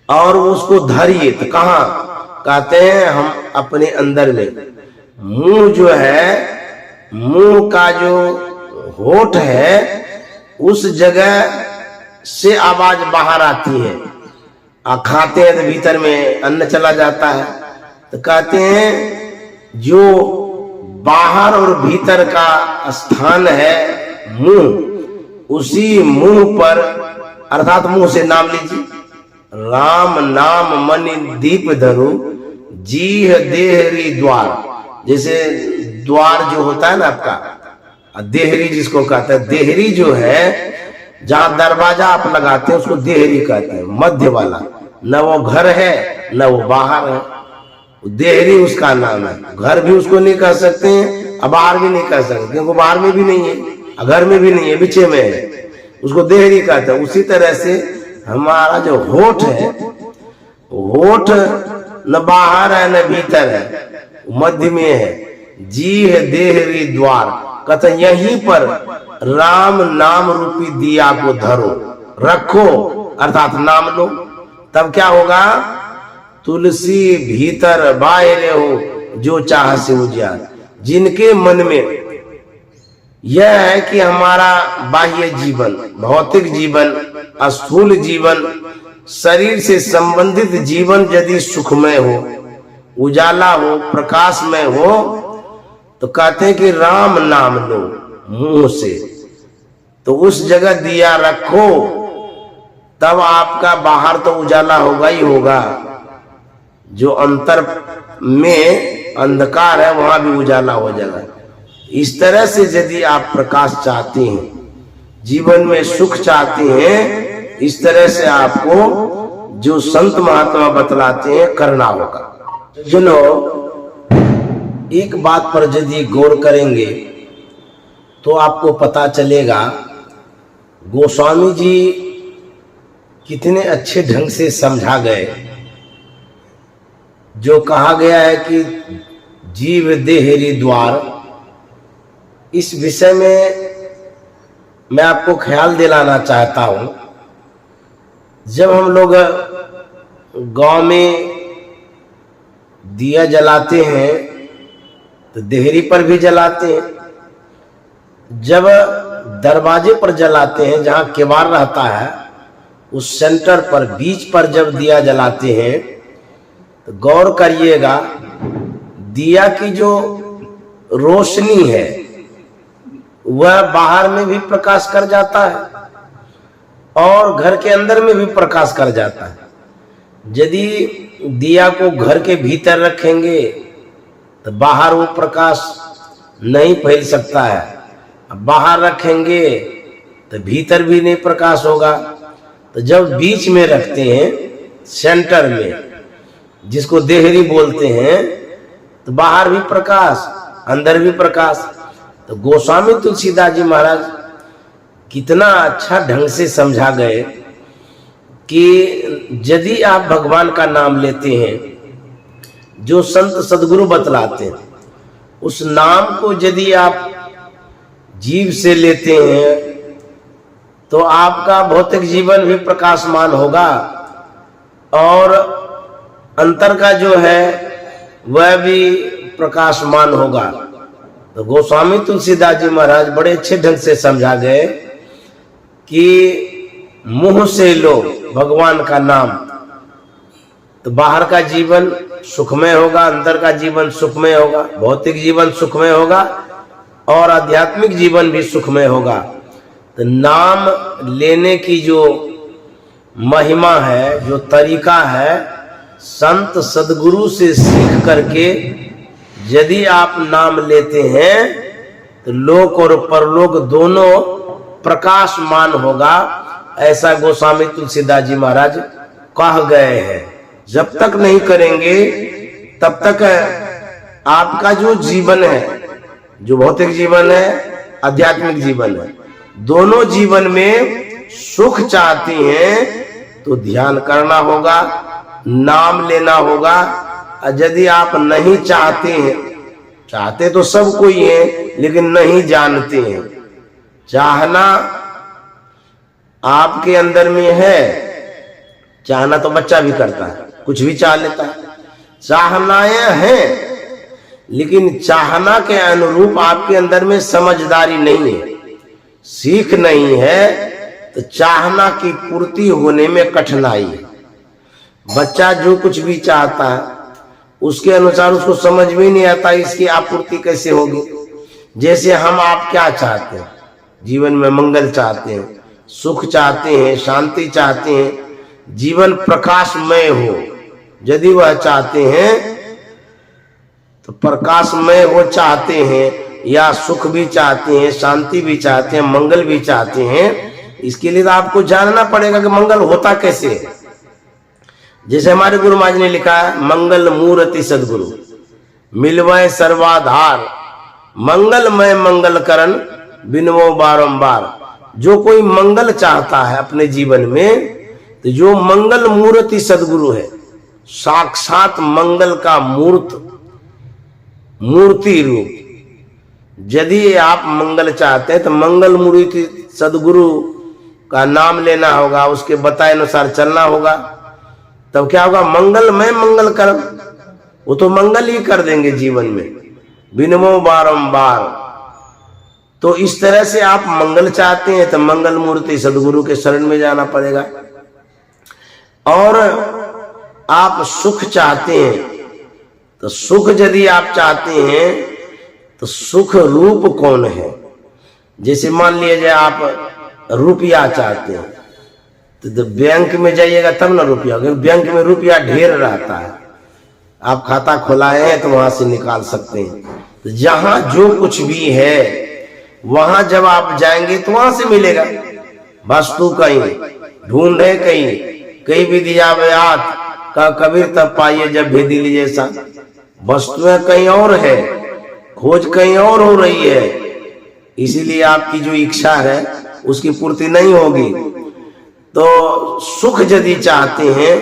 और उसको धरिए। तो कहाँ? कहते हैं हम अपने अंदर में। मुंह जो है, मुंह का जो होठ है, उस जगह से आवाज बाहर आती है। खाते हैं तो भीतर में अन्न चला जाता है। तो कहते हैं जो बाहर और भीतर का स्थान है मुंह, उसी मुंह पर, अर्थात मुंह से नाम लीजिए। राम नाम मणि दीप धरो, जीह देहरी द्वार। जैसे द्वार जो होता है ना आपका, देहरी जिसको कहते हैं, देहरी जो है जहां दरवाजा आप लगाते हैं उसको देहरी कहते हैं, मध्य वाला। न वो घर है न वो बाहर है, देहरी उसका नाम है। घर भी उसको नहीं कह सकते हैं और बाहर भी नहीं कह सकते, क्योंकि बाहर में भी नहीं है, घर में भी नहीं है, बीचे में है, उसको देहरी कहते हैं। उसी तरह से हमारा जो होठ है, होठ न बाहर है न भीतर है, मध्य में है। जीह देहरी द्वार, कहते यहीं पर राम नाम रूपी दिया को धरो, रखो, अर्थात नाम लो। तब क्या होगा? तुलसी भीतर बाहर हो, जो चाह से उजियार। जिनके मन में यह है कि हमारा बाह्य जीवन, भौतिक जीवन, स्थूल जीवन, शरीर से संबंधित जीवन यदि सुखमय हो, उजाला हो, प्रकाशमय हो, तो कहते हैं कि राम नाम लो मुंह से, तो उस जगह दिया रखो, तब आपका बाहर तो उजाला होगा ही होगा, जो अंतर में अंधकार है वहां भी उजाला हो जाएगा। इस तरह से यदि आप प्रकाश चाहते हैं, जीवन में सुख चाहते हैं, इस तरह से आपको जो संत महात्मा बतलाते हैं करना होगा। जनों, एक बात पर यदि गौर करेंगे तो आपको पता चलेगा गोस्वामी जी कितने अच्छे ढंग से समझा गए। जो कहा गया है कि जीव देहरी द्वार, इस विषय में मैं आपको ख्याल दिलाना चाहता हूं। जब हम लोग गांव में दिया जलाते हैं तो देहरी पर भी जलाते हैं। जब दरवाजे पर जलाते हैं, जहां केवाड़ रहता है, उस सेंटर पर, बीच पर जब दिया जलाते हैं, तो गौर करिएगा दिया की जो रोशनी है वह बाहर में भी प्रकाश कर जाता है और घर के अंदर में भी प्रकाश कर जाता है। यदि दिया को घर के भीतर रखेंगे तो बाहर वो प्रकाश नहीं फैल सकता है, बाहर रखेंगे तो भीतर भी नहीं प्रकाश होगा। तो जब बीच में रखते हैं, सेंटर में, जिसको देहरी बोलते हैं, तो बाहर भी प्रकाश, अंदर भी प्रकाश। तो गोस्वामी तुलसीदास जी महाराज कितना अच्छा ढंग से समझा गए कि यदि आप भगवान का नाम लेते हैं, जो संत सदगुरु बतलाते हैं, उस नाम को यदि आप जीव से लेते हैं तो आपका भौतिक जीवन भी प्रकाशमान होगा और अंतर का जो है वह भी प्रकाशमान होगा। तो गोस्वामी तुलसीदास जी महाराज बड़े अच्छे ढंग से समझा गए कि मुंह से लो भगवान का नाम, तो बाहर का जीवन सुखमय होगा, अंदर का जीवन सुखमय होगा, भौतिक जीवन सुखमय होगा और आध्यात्मिक जीवन भी सुखमय होगा। तो नाम लेने की जो महिमा है, जो तरीका है, संत सदगुरु से सीख करके यदि आप नाम लेते हैं तो लोक और परलोक दोनों प्रकाशमान होगा, ऐसा गोस्वामी तुलसीदास जी महाराज कह गए हैं। जब तक नहीं करेंगे तब तक आपका जो जीवन है, जो भौतिक जीवन है, आध्यात्मिक जीवन है, दोनों जीवन में सुख चाहती हैं तो ध्यान करना होगा, नाम लेना होगा। यदि आप नहीं चाहते हैं, चाहते तो सब कोई है लेकिन नहीं जानते हैं, चाहना आपके अंदर में है, चाहना तो बच्चा भी करता है, कुछ भी चाह लेता है, चाहनाएं हैं, लेकिन चाहना के अनुरूप आपके अंदर में समझदारी नहीं है, सीख नहीं है, तो चाहना की पूर्ति होने में कठिनाई है। बच्चा जो कुछ भी चाहता है उसके अनुसार उसको समझ में नहीं आता इसकी आपूर्ति कैसे होगी। जैसे हम आप क्या चाहते हैं, जीवन में मंगल चाहते हैं, सुख चाहते हैं, शांति चाहते हैं, जीवन प्रकाशमय हो, यदि वह चाहते हैं तो प्रकाशमय हो चाहते हैं, या सुख भी चाहते हैं, शांति भी चाहते हैं, मंगल भी चाहते हैं। इसके लिए तो आपको जानना पड़ेगा कि मंगल होता कैसे है। जैसे हमारे गुरु महाराज ने लिखा है, मंगल मूर्ति सदगुरु मिलवय सर्वाधार, मंगलमय मंगल करण बिनवो बारंबार। जो कोई मंगल चाहता है अपने जीवन में, तो जो मंगल मूर्ति सदगुरु है, साक्षात मंगल का मूर्ति रूप, यदि आप मंगल चाहते हैं तो मंगल मूर्ति सदगुरु का नाम लेना होगा, उसके बताए अनुसार चलना होगा, तब क्या होगा, मंगलमय मंगल कर्म, वो तो मंगल ही कर देंगे जीवन में, बिनमो बारंबार। तो इस तरह से आप मंगल चाहते हैं तो मंगल मूर्ति सदगुरु के शरण में जाना पड़ेगा। और आप सुख चाहते हैं तो सुख यदि आप चाहते हैं तो सुख रूप कौन है। जैसे मान लीजिए आप रुपया चाहते हैं तो बैंक में जाइएगा तब ना रुपया, बैंक में रुपया ढेर रहता है, आप खाता खुलाए हैं तो वहां से निकाल सकते हैं। तो जहां जो कुछ भी है वहां जब आप जाएंगे तो वहां से मिलेगा। वस्तु कहीं ढूंढे कहीं भी दिया व्यात का कबीर तब पाइए जब भेदी लीजिए सा। वस्तुएं कहीं और है, खोज कहीं और हो रही है, इसीलिए आपकी जो इच्छा है उसकी पूर्ति नहीं होगी। तो सुख यदि चाहते हैं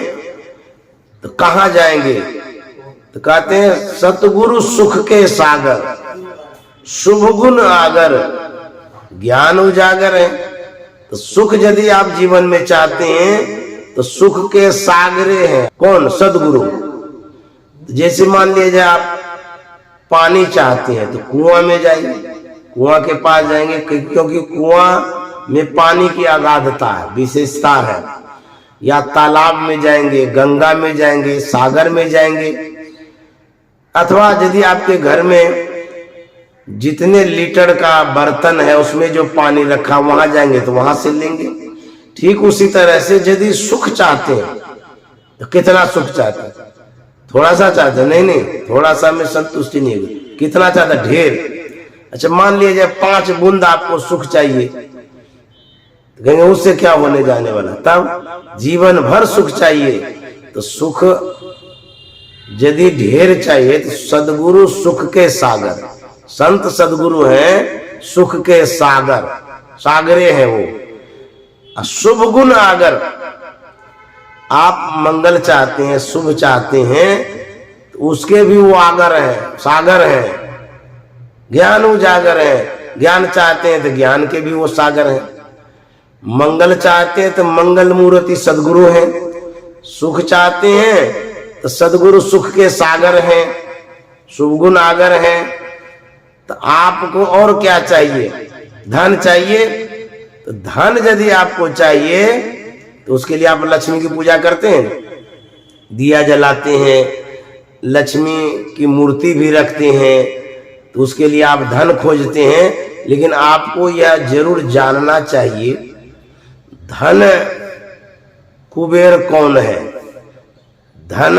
तो कहां जाएंगे, तो कहते हैं सतगुरु सुख के सागर, शुभ गुण आगर, ज्ञान उजागर है। तो सुख यदि आप जीवन में चाहते हैं तो सुख के सागरे हैं कौन, सदगुरु। जैसे मान लीजिए आप पानी चाहते हैं तो कुआं में जाइए, कुआं के पास जाएंगे, क्योंकि कुआं में पानी की अगाधता है, विशेषता है। या तालाब में जाएंगे, गंगा में जाएंगे, सागर में जाएंगे, अथवा यदि आपके घर में जितने लीटर का बर्तन है उसमें जो पानी रखा वहां जाएंगे तो वहां से लेंगे। ठीक उसी तरह से यदि सुख चाहते हैं तो कितना सुख चाहते हैं, थोड़ा सा चाहते हैं, नहीं थोड़ा सा में संतुष्टि नहीं होगी, कितना चाहता है, ढेर। अच्छा मान लीजिए 5 बूंद आपको सुख चाहिए, तो कहेंगे उससे क्या होने जाने वाला। तब जीवन भर सुख चाहिए तो सुख यदि ढेर चाहिए तो सदगुरु सुख के सागर, संत सदगुरु हैं सुख के सागर, सागरे हैं वो। शुभ गुण आगर, आप मंगल चाहते हैं, शुभ चाहते हैं तो उसके भी वो आगर है, सागर है। ज्ञान उजागर है, ज्ञान चाहते हैं तो ज्ञान के भी वो सागर है। मंगल चाहते हैं तो मंगल मूर्ति सदगुरु हैं, सुख चाहते हैं तो सदगुरु सुख के सागर हैं, शुभ गुण आगर हैं। तो आपको और क्या चाहिए, धन चाहिए, तो धन यदि आपको चाहिए तो उसके लिए आप लक्ष्मी की पूजा करते हैं, दिया जलाते हैं, लक्ष्मी की मूर्ति भी रखते हैं, तो उसके लिए आप धन खोजते हैं। लेकिन आपको यह जरूर जानना चाहिए धन कुबेर कौन है, धन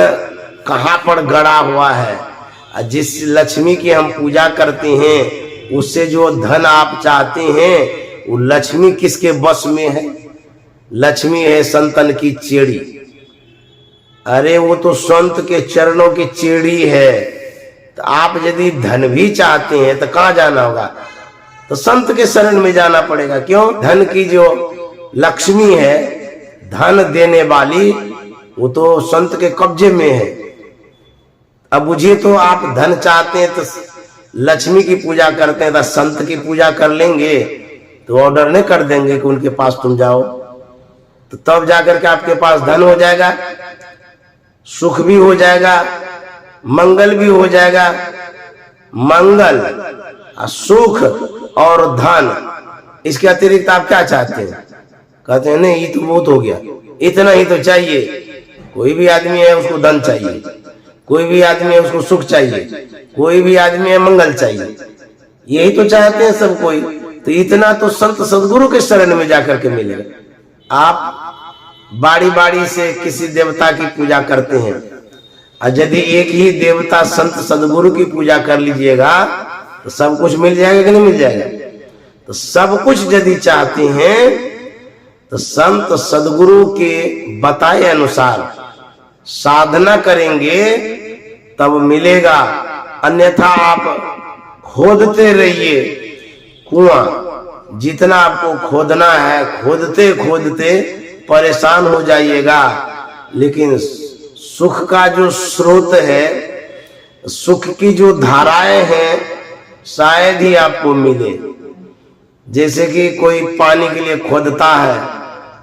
कहां पर गड़ा हुआ है। जिस लक्ष्मी की हम पूजा करते हैं उससे जो धन आप चाहते हैं वो लक्ष्मी किसके बस में है? लक्ष्मी है संतन की चेड़ी। अरे वो तो संत के चरणों की चेड़ी है। तो आप यदि धन भी चाहते हैं तो कहाँ जाना होगा? तो संत के शरण में जाना पड़ेगा। क्यों? धन की जो लक्ष्मी है, धन देने वाली, वो तो संत के कब्जे में है। अब बुझिए, तो आप धन चाहते हैं तो लक्ष्मी की पूजा करते हैं, तो संत की पूजा कर लेंगे तो ऑर्डर नहीं कर देंगे कि उनके पास तुम जाओ, तो तब जाकर के आपके पास धन हो जाएगा, सुख भी हो जाएगा, मंगल भी हो जाएगा। मंगल, सुख और धन, इसके अतिरिक्त आप क्या चाहते हैं? कहते हैं नहीं, ये तो बहुत हो गया, इतना ही तो चाहिए। कोई भी आदमी है उसको धन चाहिए, कोई भी आदमी है उसको सुख चाहिए, कोई भी आदमी है मंगल चाहिए, यही तो चाहते हैं सब कोई। तो इतना तो संत सदगुरु के शरण में जाकर के मिलेगा। आप बाड़ी बाड़ी से किसी देवता की पूजा करते हैं, और यदि एक ही देवता संत सदगुरु की पूजा कर लीजिएगा तो सब कुछ मिल जाएगा कि नहीं मिल जाएगा? तो सब कुछ यदि चाहते हैं तो संत सदगुरु के बताए अनुसार साधना करेंगे तब मिलेगा। अन्यथा आप खोदते रहिए कुआं, जितना आपको खोदना है खोदते खोदते परेशान हो जाइएगा। लेकिन सुख का जो स्रोत है, सुख की जो धाराएं हैं, शायद ही आपको मिले। जैसे कि कोई पानी के लिए खोदता है,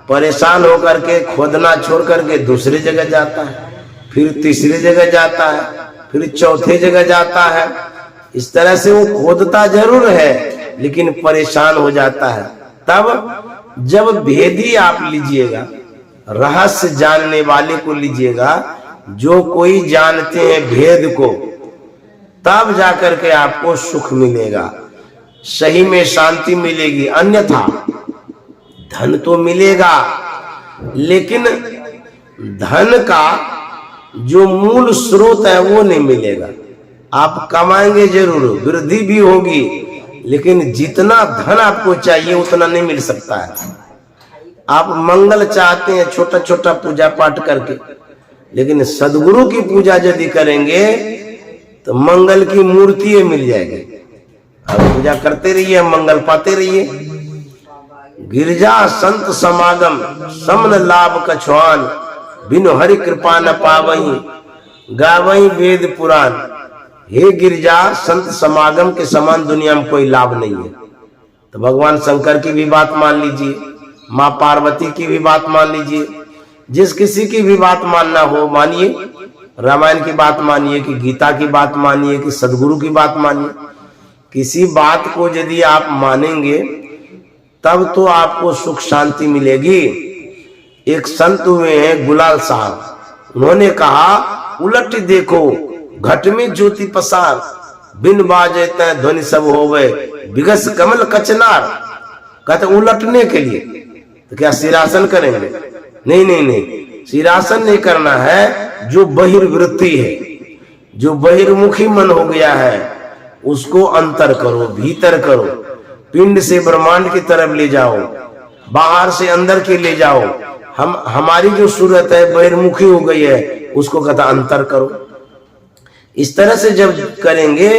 परेशान होकर के खोदना छोड़ करके दूसरी जगह जाता है, फिर तीसरी जगह जाता है, फिर चौथे जगह जाता है। इस तरह से वो खोदता जरूर है लेकिन परेशान हो जाता है। तब जब भेदी आप लीजिएगा, रहस्य जानने वाले को लीजिएगा, जो कोई जानते हैं भेद को, तब जाकर के आपको सुख मिलेगा, सही में शांति मिलेगी। अन्यथा धन तो मिलेगा लेकिन धन का जो मूल स्रोत है वो नहीं मिलेगा। आप कमाएंगे जरूर, वृद्धि भी होगी, लेकिन जितना धन आपको चाहिए उतना नहीं मिल सकता है। आप मंगल चाहते हैं छोटा छोटा पूजा पाठ करके, लेकिन सदगुरु की पूजा यदि करेंगे तो मंगल की मूर्ति मिल जाएगी। आप पूजा करते रहिए, मंगल पाते रहिए। गिरजा संत समागम समन लाभ कछुआन, बिनु हरि कृपा न पावही, गावही वेद पुराण। हे गिरजा, संत समागम के समान दुनिया में कोई लाभ नहीं है। तो भगवान शंकर की भी बात मान लीजिए, माँ पार्वती की भी बात मान लीजिए, जिस किसी की भी बात मानना हो मानिए। रामायण की बात मानिए कि गीता की बात मानिए कि सदगुरु की बात मानिए। किसी बात को यदि आप मानेंगे तब तो आपको सुख शांति मिलेगी। एक संत हुए हैं गुलाल साहब, उन्होंने कहा उलट देखो घट में ज्योति पसार, बिन बाजे तय ध्वनि सब होवे, बिगस कमल कचनार। कहते उलटने के लिए तो क्या सिरासन करेंगे? नहीं नहीं नहीं, सिरासन नहीं करना है। जो बहिर्वृत्ति है, जो बहिर्मुखी मन हो गया है, उसको अंतर करो, भीतर करो, पिंड से ब्रह्मांड की तरफ ले जाओ, बाहर से अंदर के ले जाओ। हमारी जो सूरत है बहिर्मुखी हो गई है, उसको कहता अंतर करो। इस तरह से जब करेंगे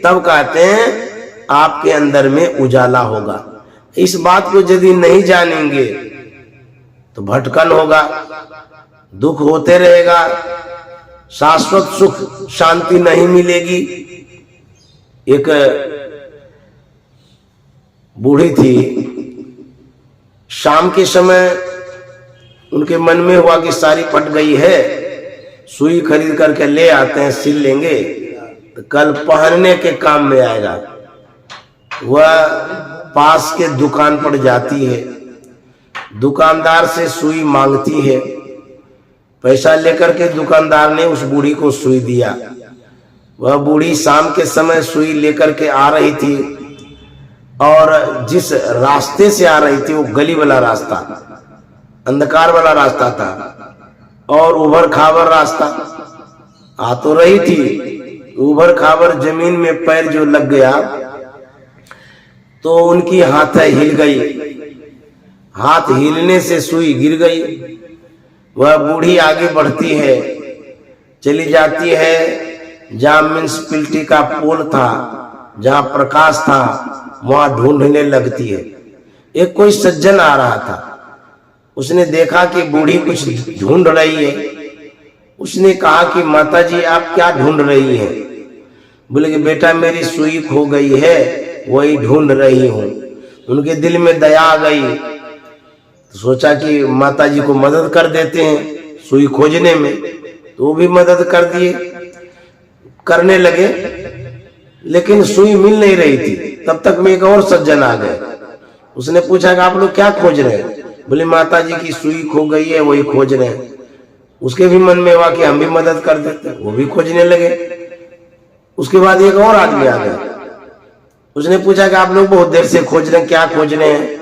तब कहते हैं आपके अंदर में उजाला होगा। इस बात को यदि नहीं जानेंगे तो भटकन होगा, दुख होते रहेगा, शाश्वत सुख शांति नहीं मिलेगी। एक बूढ़ी थी, शाम के समय उनके मन में हुआ कि साड़ी फट गई है, सुई खरीद करके ले आते हैं, सिल लेंगे तो कल पहनने के काम में आएगा। वह पास के दुकान पर जाती है, दुकानदार से सुई मांगती है। पैसा लेकर के दुकानदार ने उस बूढ़ी को सुई दिया। वह बूढ़ी शाम के समय सुई लेकर के आ रही थी, और जिस रास्ते से आ रही थी वो गली वाला रास्ता, अंधकार वाला रास्ता था और उभर खावर रास्ता। आ तो रही थी, उभर खावर जमीन में पैर जो लग गया तो उनकी हाथ हिल गई। हाथ हिलने से सुई गिर गई। वह बूढ़ी आगे बढ़ती है, चली जाती है जहां म्युनिसिपैलिटी का पोल था, जहां प्रकाश था, वहां ढूंढने लगती है। एक कोई सज्जन आ रहा था, उसने देखा कि बूढ़ी कुछ ढूंढ रही है। उसने कहा कि माताजी आप क्या ढूंढ रही हैं? बोले कि बेटा मेरी सुई खो गई है, वही ढूंढ रही हूं। उनके दिल में दया आ गई, तो सोचा कि माताजी को मदद कर देते हैं सुई खोजने में। तो वो भी मदद कर दिए, करने लगे, लेकिन सुई मिल नहीं रही थी। तब तक में एक और सज्जन आ गए। उसने पूछा कि आप लोग क्या खोज रहे हैं? बोले माताजी की सुई खो गई है, वही खोज रहे हैं। उसके भी मन में हुआ कि हम भी मदद कर देते, वो भी खोजने लगे। उसके बाद एक और आदमी आ गया। उसने पूछा कि आप लोग बहुत देर से खोज रहे हैं, क्या खोज रहे हैं?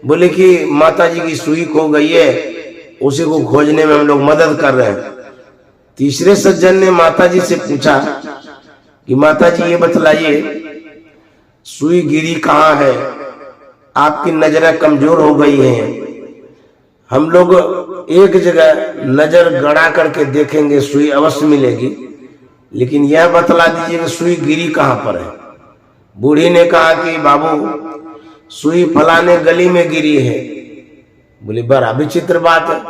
बोले कि माताजी की सुई खो गई है, उसी को खोजने में हम लोग मदद कर रहे हैं। तीसरे सज्जन ने माताजी से पूछा कि माताजी ये बतलाइए सुई गिरी कहाँ है? आपकी नजरें कमजोर हो गई हैं, हम लोग एक जगह नजर गड़ा करके देखेंगे, सुई अवश्य मिलेगी, लेकिन यह बतला दीजिए कि सुई गिरी कहाँ पर है। बूढ़ी ने कहा कि बाबू सुई फलाने गली में गिरी है। बोले बड़ा विचित्र बात है,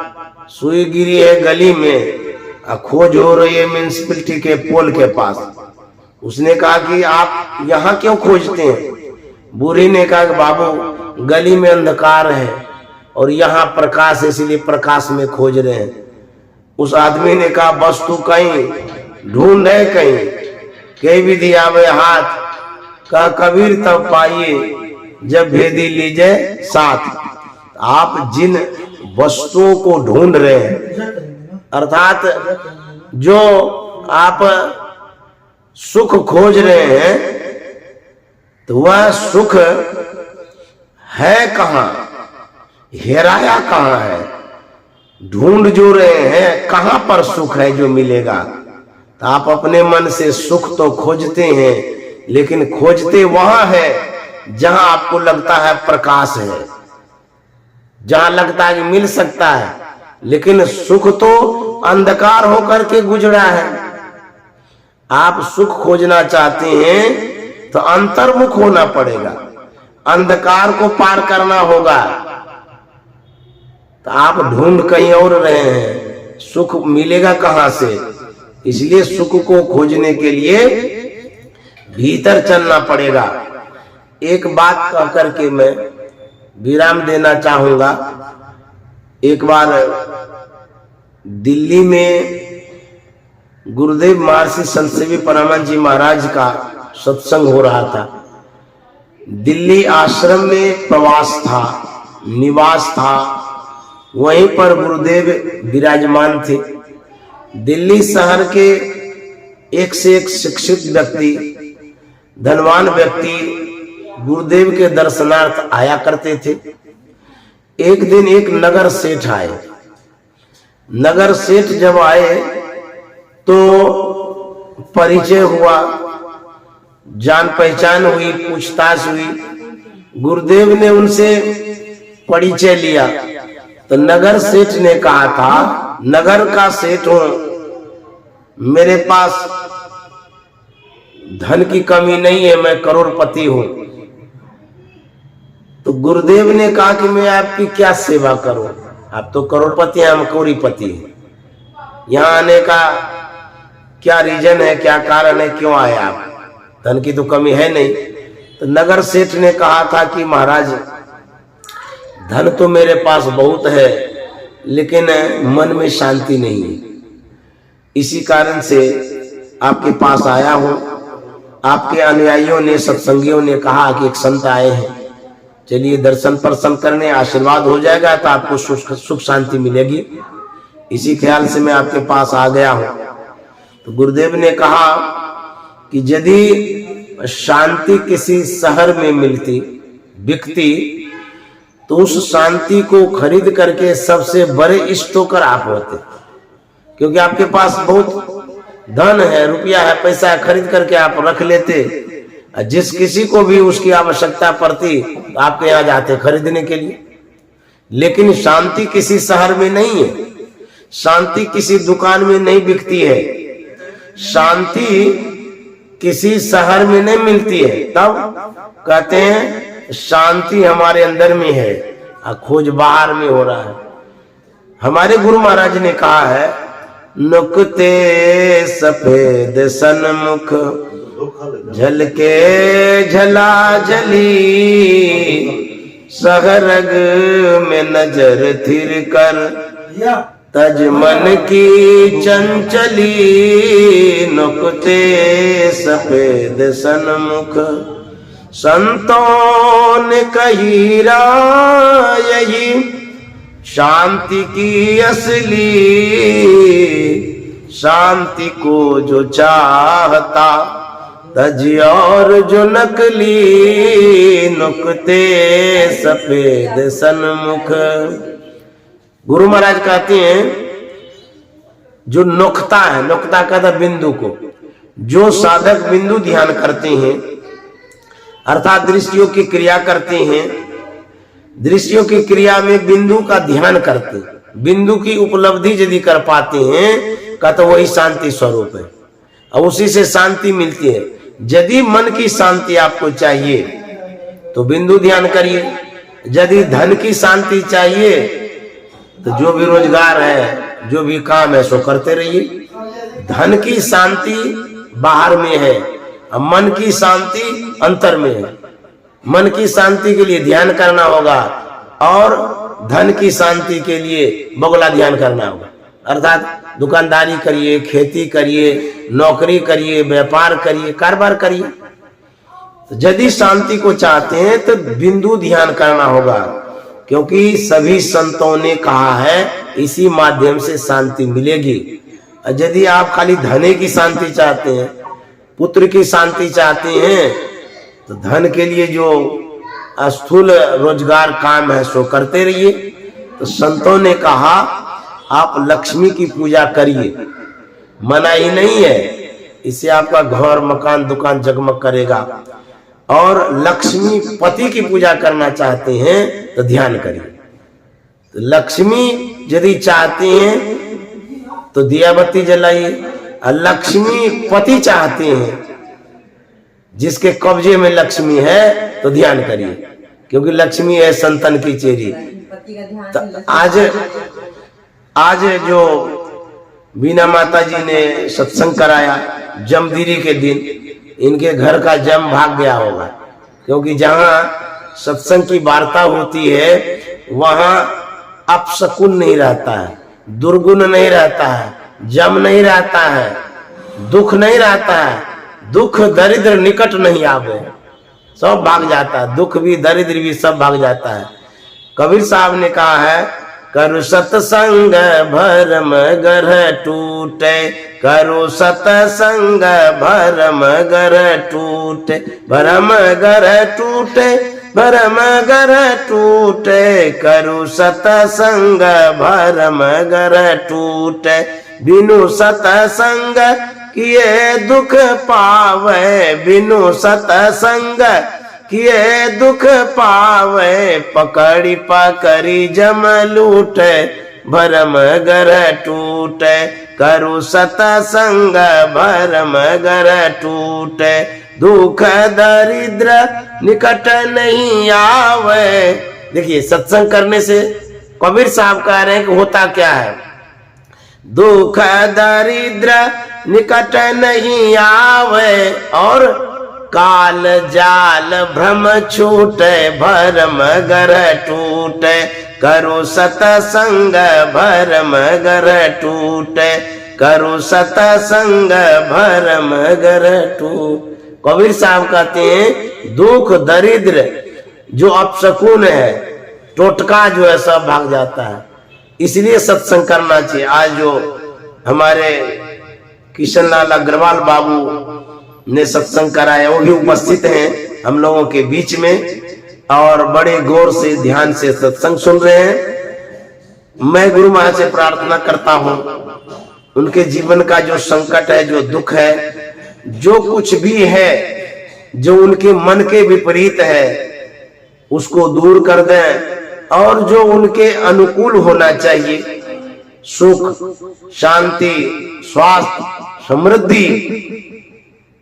सुई गिरी है गली में, खोज हो रही है म्युनिसिपैलिटी के पोल के पास। उसने कहा कि आप यहाँ क्यों खोजते हैं? बूढ़ी ने कहा कि बाबू गली में अंधकार है और यहाँ प्रकाश है, इसलिए प्रकाश में खोज रहे हैं। उस आदमी ने कहा बस तू कहीं ढूंढ है, कहीं विधि आवे हाथ, कहा कबीर तब पाइए जब भेदी लीजिए साथ। आप जिन वस्तुओं को ढूंढ रहे हैं, अर्थात जो आप सुख खोज रहे हैं, तो वह सुख है कहाँ, हेराया कहाँ है? ढूंढ जो रहे हैं कहाँ पर सुख है जो मिलेगा। तो आप अपने मन से सुख तो खोजते हैं, लेकिन खोजते वहां है जहां आपको लगता है प्रकाश है, जहां लगता है कि मिल सकता है, लेकिन सुख तो अंधकार होकर के गुजरा है। आप सुख खोजना चाहते हैं तो अंतर्मुख होना पड़ेगा, अंधकार को पार करना होगा। तो आप ढूंढ कहीं और रहे हैं, सुख मिलेगा कहां से? इसलिए सुख को खोजने के लिए भीतर चलना पड़ेगा। एक बात कह करके मैं विराम देना चाहूंगा। एक बार दिल्ली में गुरुदेव महर्षि संत सेवी परमानंद जी महाराज का सत्संग हो रहा था। दिल्ली आश्रम में प्रवास था, निवास था, वहीं पर गुरुदेव विराजमान थे। दिल्ली शहर के एक से एक शिक्षित व्यक्ति, धनवान व्यक्ति गुरुदेव के दर्शनार्थ आया करते थे। एक दिन एक नगर सेठ आए। नगर सेठ जब आए तो परिचय हुआ, जान पहचान हुई, पूछताछ हुई। गुरुदेव ने उनसे परिचय लिया तो नगर सेठ ने कहा था, नगर का सेठ हूं, मेरे पास धन की कमी नहीं है, मैं करोड़पति हूं। तो गुरुदेव ने कहा कि मैं आपकी क्या सेवा करूं? आप तो करोड़पति हैं, हम करोड़पति हैं। यहां आने का क्या रीजन है, क्या कारण है, क्यों आए आप? धन की तो कमी है नहीं। तो नगर सेठ ने कहा था कि महाराज धन तो मेरे पास बहुत है, लेकिन मन में शांति नहीं है, इसी कारण से आपके पास आया हूं। आपके अनुयायियों ने, सत्संगियों ने कहा कि एक संत आए हैं, चलिए दर्शन परसन करने, आशीर्वाद हो जाएगा तो आपको सुख शांति मिलेगी। इसी ख्याल से मैं आपके पास आ गया हूं। तो गुरुदेव ने कहा कि यदि शांति किसी शहर में मिलती, बिकती, तो उस शांति को खरीद करके सबसे बड़े स्टोकर आप होते, क्योंकि आपके पास बहुत धन है, रुपया है, पैसा है, खरीद करके आप रख लेते जिस किसी को भी उसकी आवश्यकता पड़ती तो आपके यहाँ जाते खरीदने के लिए। लेकिन शांति किसी शहर में नहीं है, शांति किसी दुकान में नहीं बिकती है, शांति किसी शहर में नहीं मिलती है। तब कहते हैं शांति हमारे अंदर में है, खोज बाहर में हो रहा है। हमारे गुरु महाराज ने कहा है, नुकते सफेद सन्मुख झलके झला झली, सहरग में नजर थिर कर तज मन की चंचली। नुकते सफेद सन्मुख संतों ने कही यही शांति की असली। शांति को जो चाहता तज और जो नकली। नुकते सफेद सन्मुख। गुरु महाराज कहते हैं जो नुकता है, नुकता कहता बिंदु को, जो साधक बिंदु ध्यान करते हैं अर्थात दृष्टियों की क्रिया करते हैं, दृष्टियों की क्रिया में बिंदु का ध्यान करते, बिंदु की उपलब्धि यदि कर पाते हैं का तो वही शांति स्वरूप है और उसी से शांति मिलती है। यदि मन की शांति आपको चाहिए तो बिंदु ध्यान करिए, यदि धन की शांति चाहिए तो जो भी रोजगार है, जो भी काम है सो करते रहिए। धन की शांति बाहर में है, मन की शांति अंतर में है। मन की शांति के लिए ध्यान करना होगा और धन की शांति के लिए बगला ध्यान करना होगा। अर्थात दुकानदारी करिए, खेती करिए, नौकरी करिए, व्यापार करिए, कारोबार करिए। तो यदि शांति को चाहते हैं तो बिंदु ध्यान करना होगा, क्योंकि सभी संतों ने कहा है इसी माध्यम से शांति मिलेगी। यदि आप खाली धने की शांति चाहते हैं, पुत्र की शांति चाहते हैं तो धन के लिए जो स्थूल रोजगार काम है सो करते रहिए। तो संतों ने कहा आप लक्ष्मी की पूजा करिए, मनाही नहीं है, इससे आपका घर मकान दुकान जगमग करेगा। और लक्ष्मी पति की पूजा करना चाहते हैं तो ध्यान करिए। तो लक्ष्मी यदि चाहते हैं तो दिया बत्ती जलाइए, और लक्ष्मी पति चाहते हैं, जिसके कब्जे में लक्ष्मी है तो ध्यान करिए, क्योंकि लक्ष्मी है संतन की चेरी। तो आज जो बीना माता जी ने सत्संग कराया जमदिरी के दिन, इनके घर का जम भाग गया होगा, क्योंकि जहाँ सत्संग की वार्ता होती है वहां अपशकुन नहीं रहता है, दुर्गुण नहीं रहता है, जम नहीं रहता है, दुख नहीं रहता है, दुख दरिद्र निकट नहीं आवे, सब भाग जाता है, दुख भी दरिद्र भी सब भाग जाता है। कबीर साहब ने कहा है, करु सतसंग भरम गर टूटे, करो सतसंग भरम गर टूटे, भरम गर टूटे, भरम गर टूटे, करो सतसंग भरम गर टूटे, बिनु सतसंग किए दुख पावे, बिनु सतसंग किए दुख पावे, पकड़ी पकड़ी जम लूटे, भरम गर टूटे, करु सतसंग भरम गर टूटे, दुख दरिद्र निकट नहीं आवे। देखिए सत्संग करने से कबीर साहब कह रहे हैं कि होता क्या है, दुख दरिद्र निकट नहीं आवे और काल जाल भ्रम छूटे, भरम गर टूटे, करो सतसंग भरम गर टूटे, करो सतसंग भरम गर टूटे। कबीर साहब कहते हैं दुख दरिद्र जो अपशकुन है, टोटका जो है सब भाग जाता है, इसलिए सत्संग करना चाहिए। आज जो हमारे किशन लाल अग्रवाल बाबू ने सत्संग कराया वो भी उपस्थित हैं हम लोगों के बीच में और बड़े गौर से ध्यान से सत्संग सुन रहे हैं। मैं गुरु महाराज से प्रार्थना करता हूं उनके जीवन का जो संकट है, जो दुख है, जो कुछ भी है जो उनके मन के विपरीत है उसको दूर कर दें, और जो उनके अनुकूल होना चाहिए, सुख, शांति, स्वास्थ्य, समृद्धि,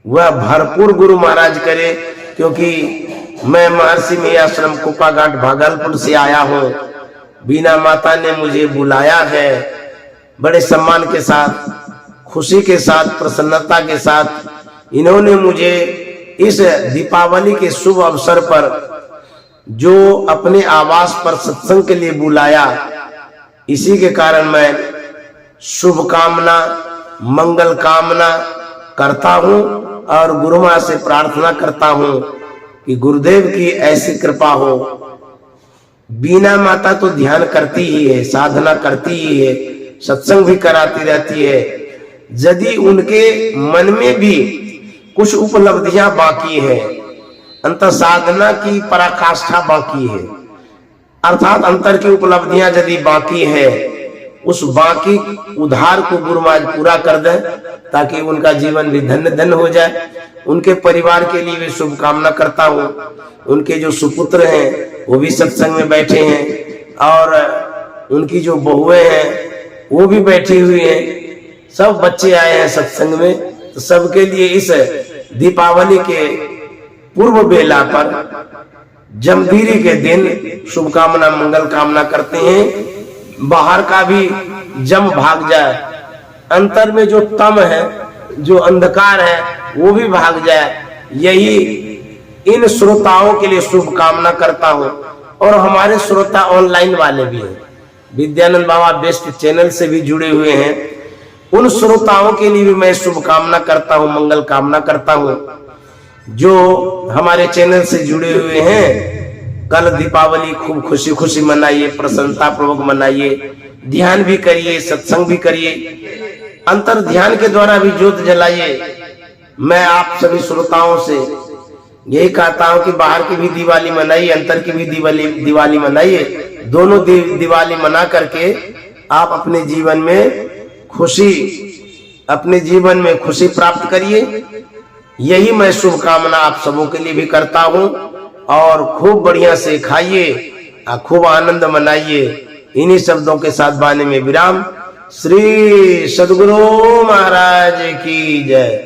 वह भरपूर गुरु महाराज करे। क्योंकि मैं महर्षि में आश्रम कुप्पाघाट भागलपुर से आया हूँ, बीना माता ने मुझे बुलाया है, बड़े सम्मान के साथ, खुशी के साथ, प्रसन्नता के साथ इन्होंने मुझे इस दीपावली के शुभ अवसर पर जो अपने आवास पर सत्संग के लिए बुलाया, इसी के कारण मैं शुभ कामना, मंगल कामना करता हूं और गुरु मां से प्रार्थना करता हूं कि गुरुदेव की ऐसी कृपा हो। बीना माता तो ध्यान करती ही है, साधना करती ही है, सत्संग भी कराती रहती है। यदि उनके मन में भी कुछ उपलब्धियां बाकी है, अंतर साधना की पराकाष्ठा बाकी है, अर्थात अंतर की उपलब्धियां यदि बाकी है, उस बाकी उधार को गुरु महाराज पूरा कर दें ताकि उनका जीवन भी धन्य धन्य हो जाए। उनके परिवार के लिए भी शुभकामना करता हूँ। उनके जो सुपुत्र हैं वो भी सत्संग में बैठे हैं और उनकी जो बहुएं हैं वो भी बैठी हुई हैं, सब बच्चे आए हैं सत्संग में। तो सबके लिए इस दीपावली के पूर्व बेला पर, जमदीरी के दिन शुभकामना मंगल कामना करते हैं। बाहर का भी जम भाग जाए, अंतर में जो तम है, जो अंधकार है, वो भी भाग जाए, यही इन श्रोताओं के लिए शुभकामना करता हूँ। और हमारे श्रोता ऑनलाइन वाले भी हैं, विद्यानंद बाबा बेस्ट चैनल से भी जुड़े हुए हैं, उन श्रोताओं के लिए भी मैं शुभकामना करता हूँ, मंगल कामना करता हूँ। जो हमारे चैनल से जुड़े हुए हैं, कल दीपावली खूब खुशी खुशी मनाइए, प्रसन्नता पूर्वक मनाइए, ध्यान भी करिए, सत्संग भी करिए, अंतर ध्यान के द्वारा भी ज्योत जलाइए। मैं आप सभी श्रोताओं से यही कहता हूं कि बाहर की भी दिवाली मनाइए, अंतर की भी दिवाली मनाइए। दोनों दिवाली मना करके आप अपने जीवन में खुशी प्राप्त करिए। यही मैं शुभकामना आप सबों के लिए भी करता हूं। और खूब बढ़िया से खाइए, खूब आनंद मनाइए। इन्हीं शब्दों के साथ वाणी में विराम। श्री सद्गुरु महाराज की जय।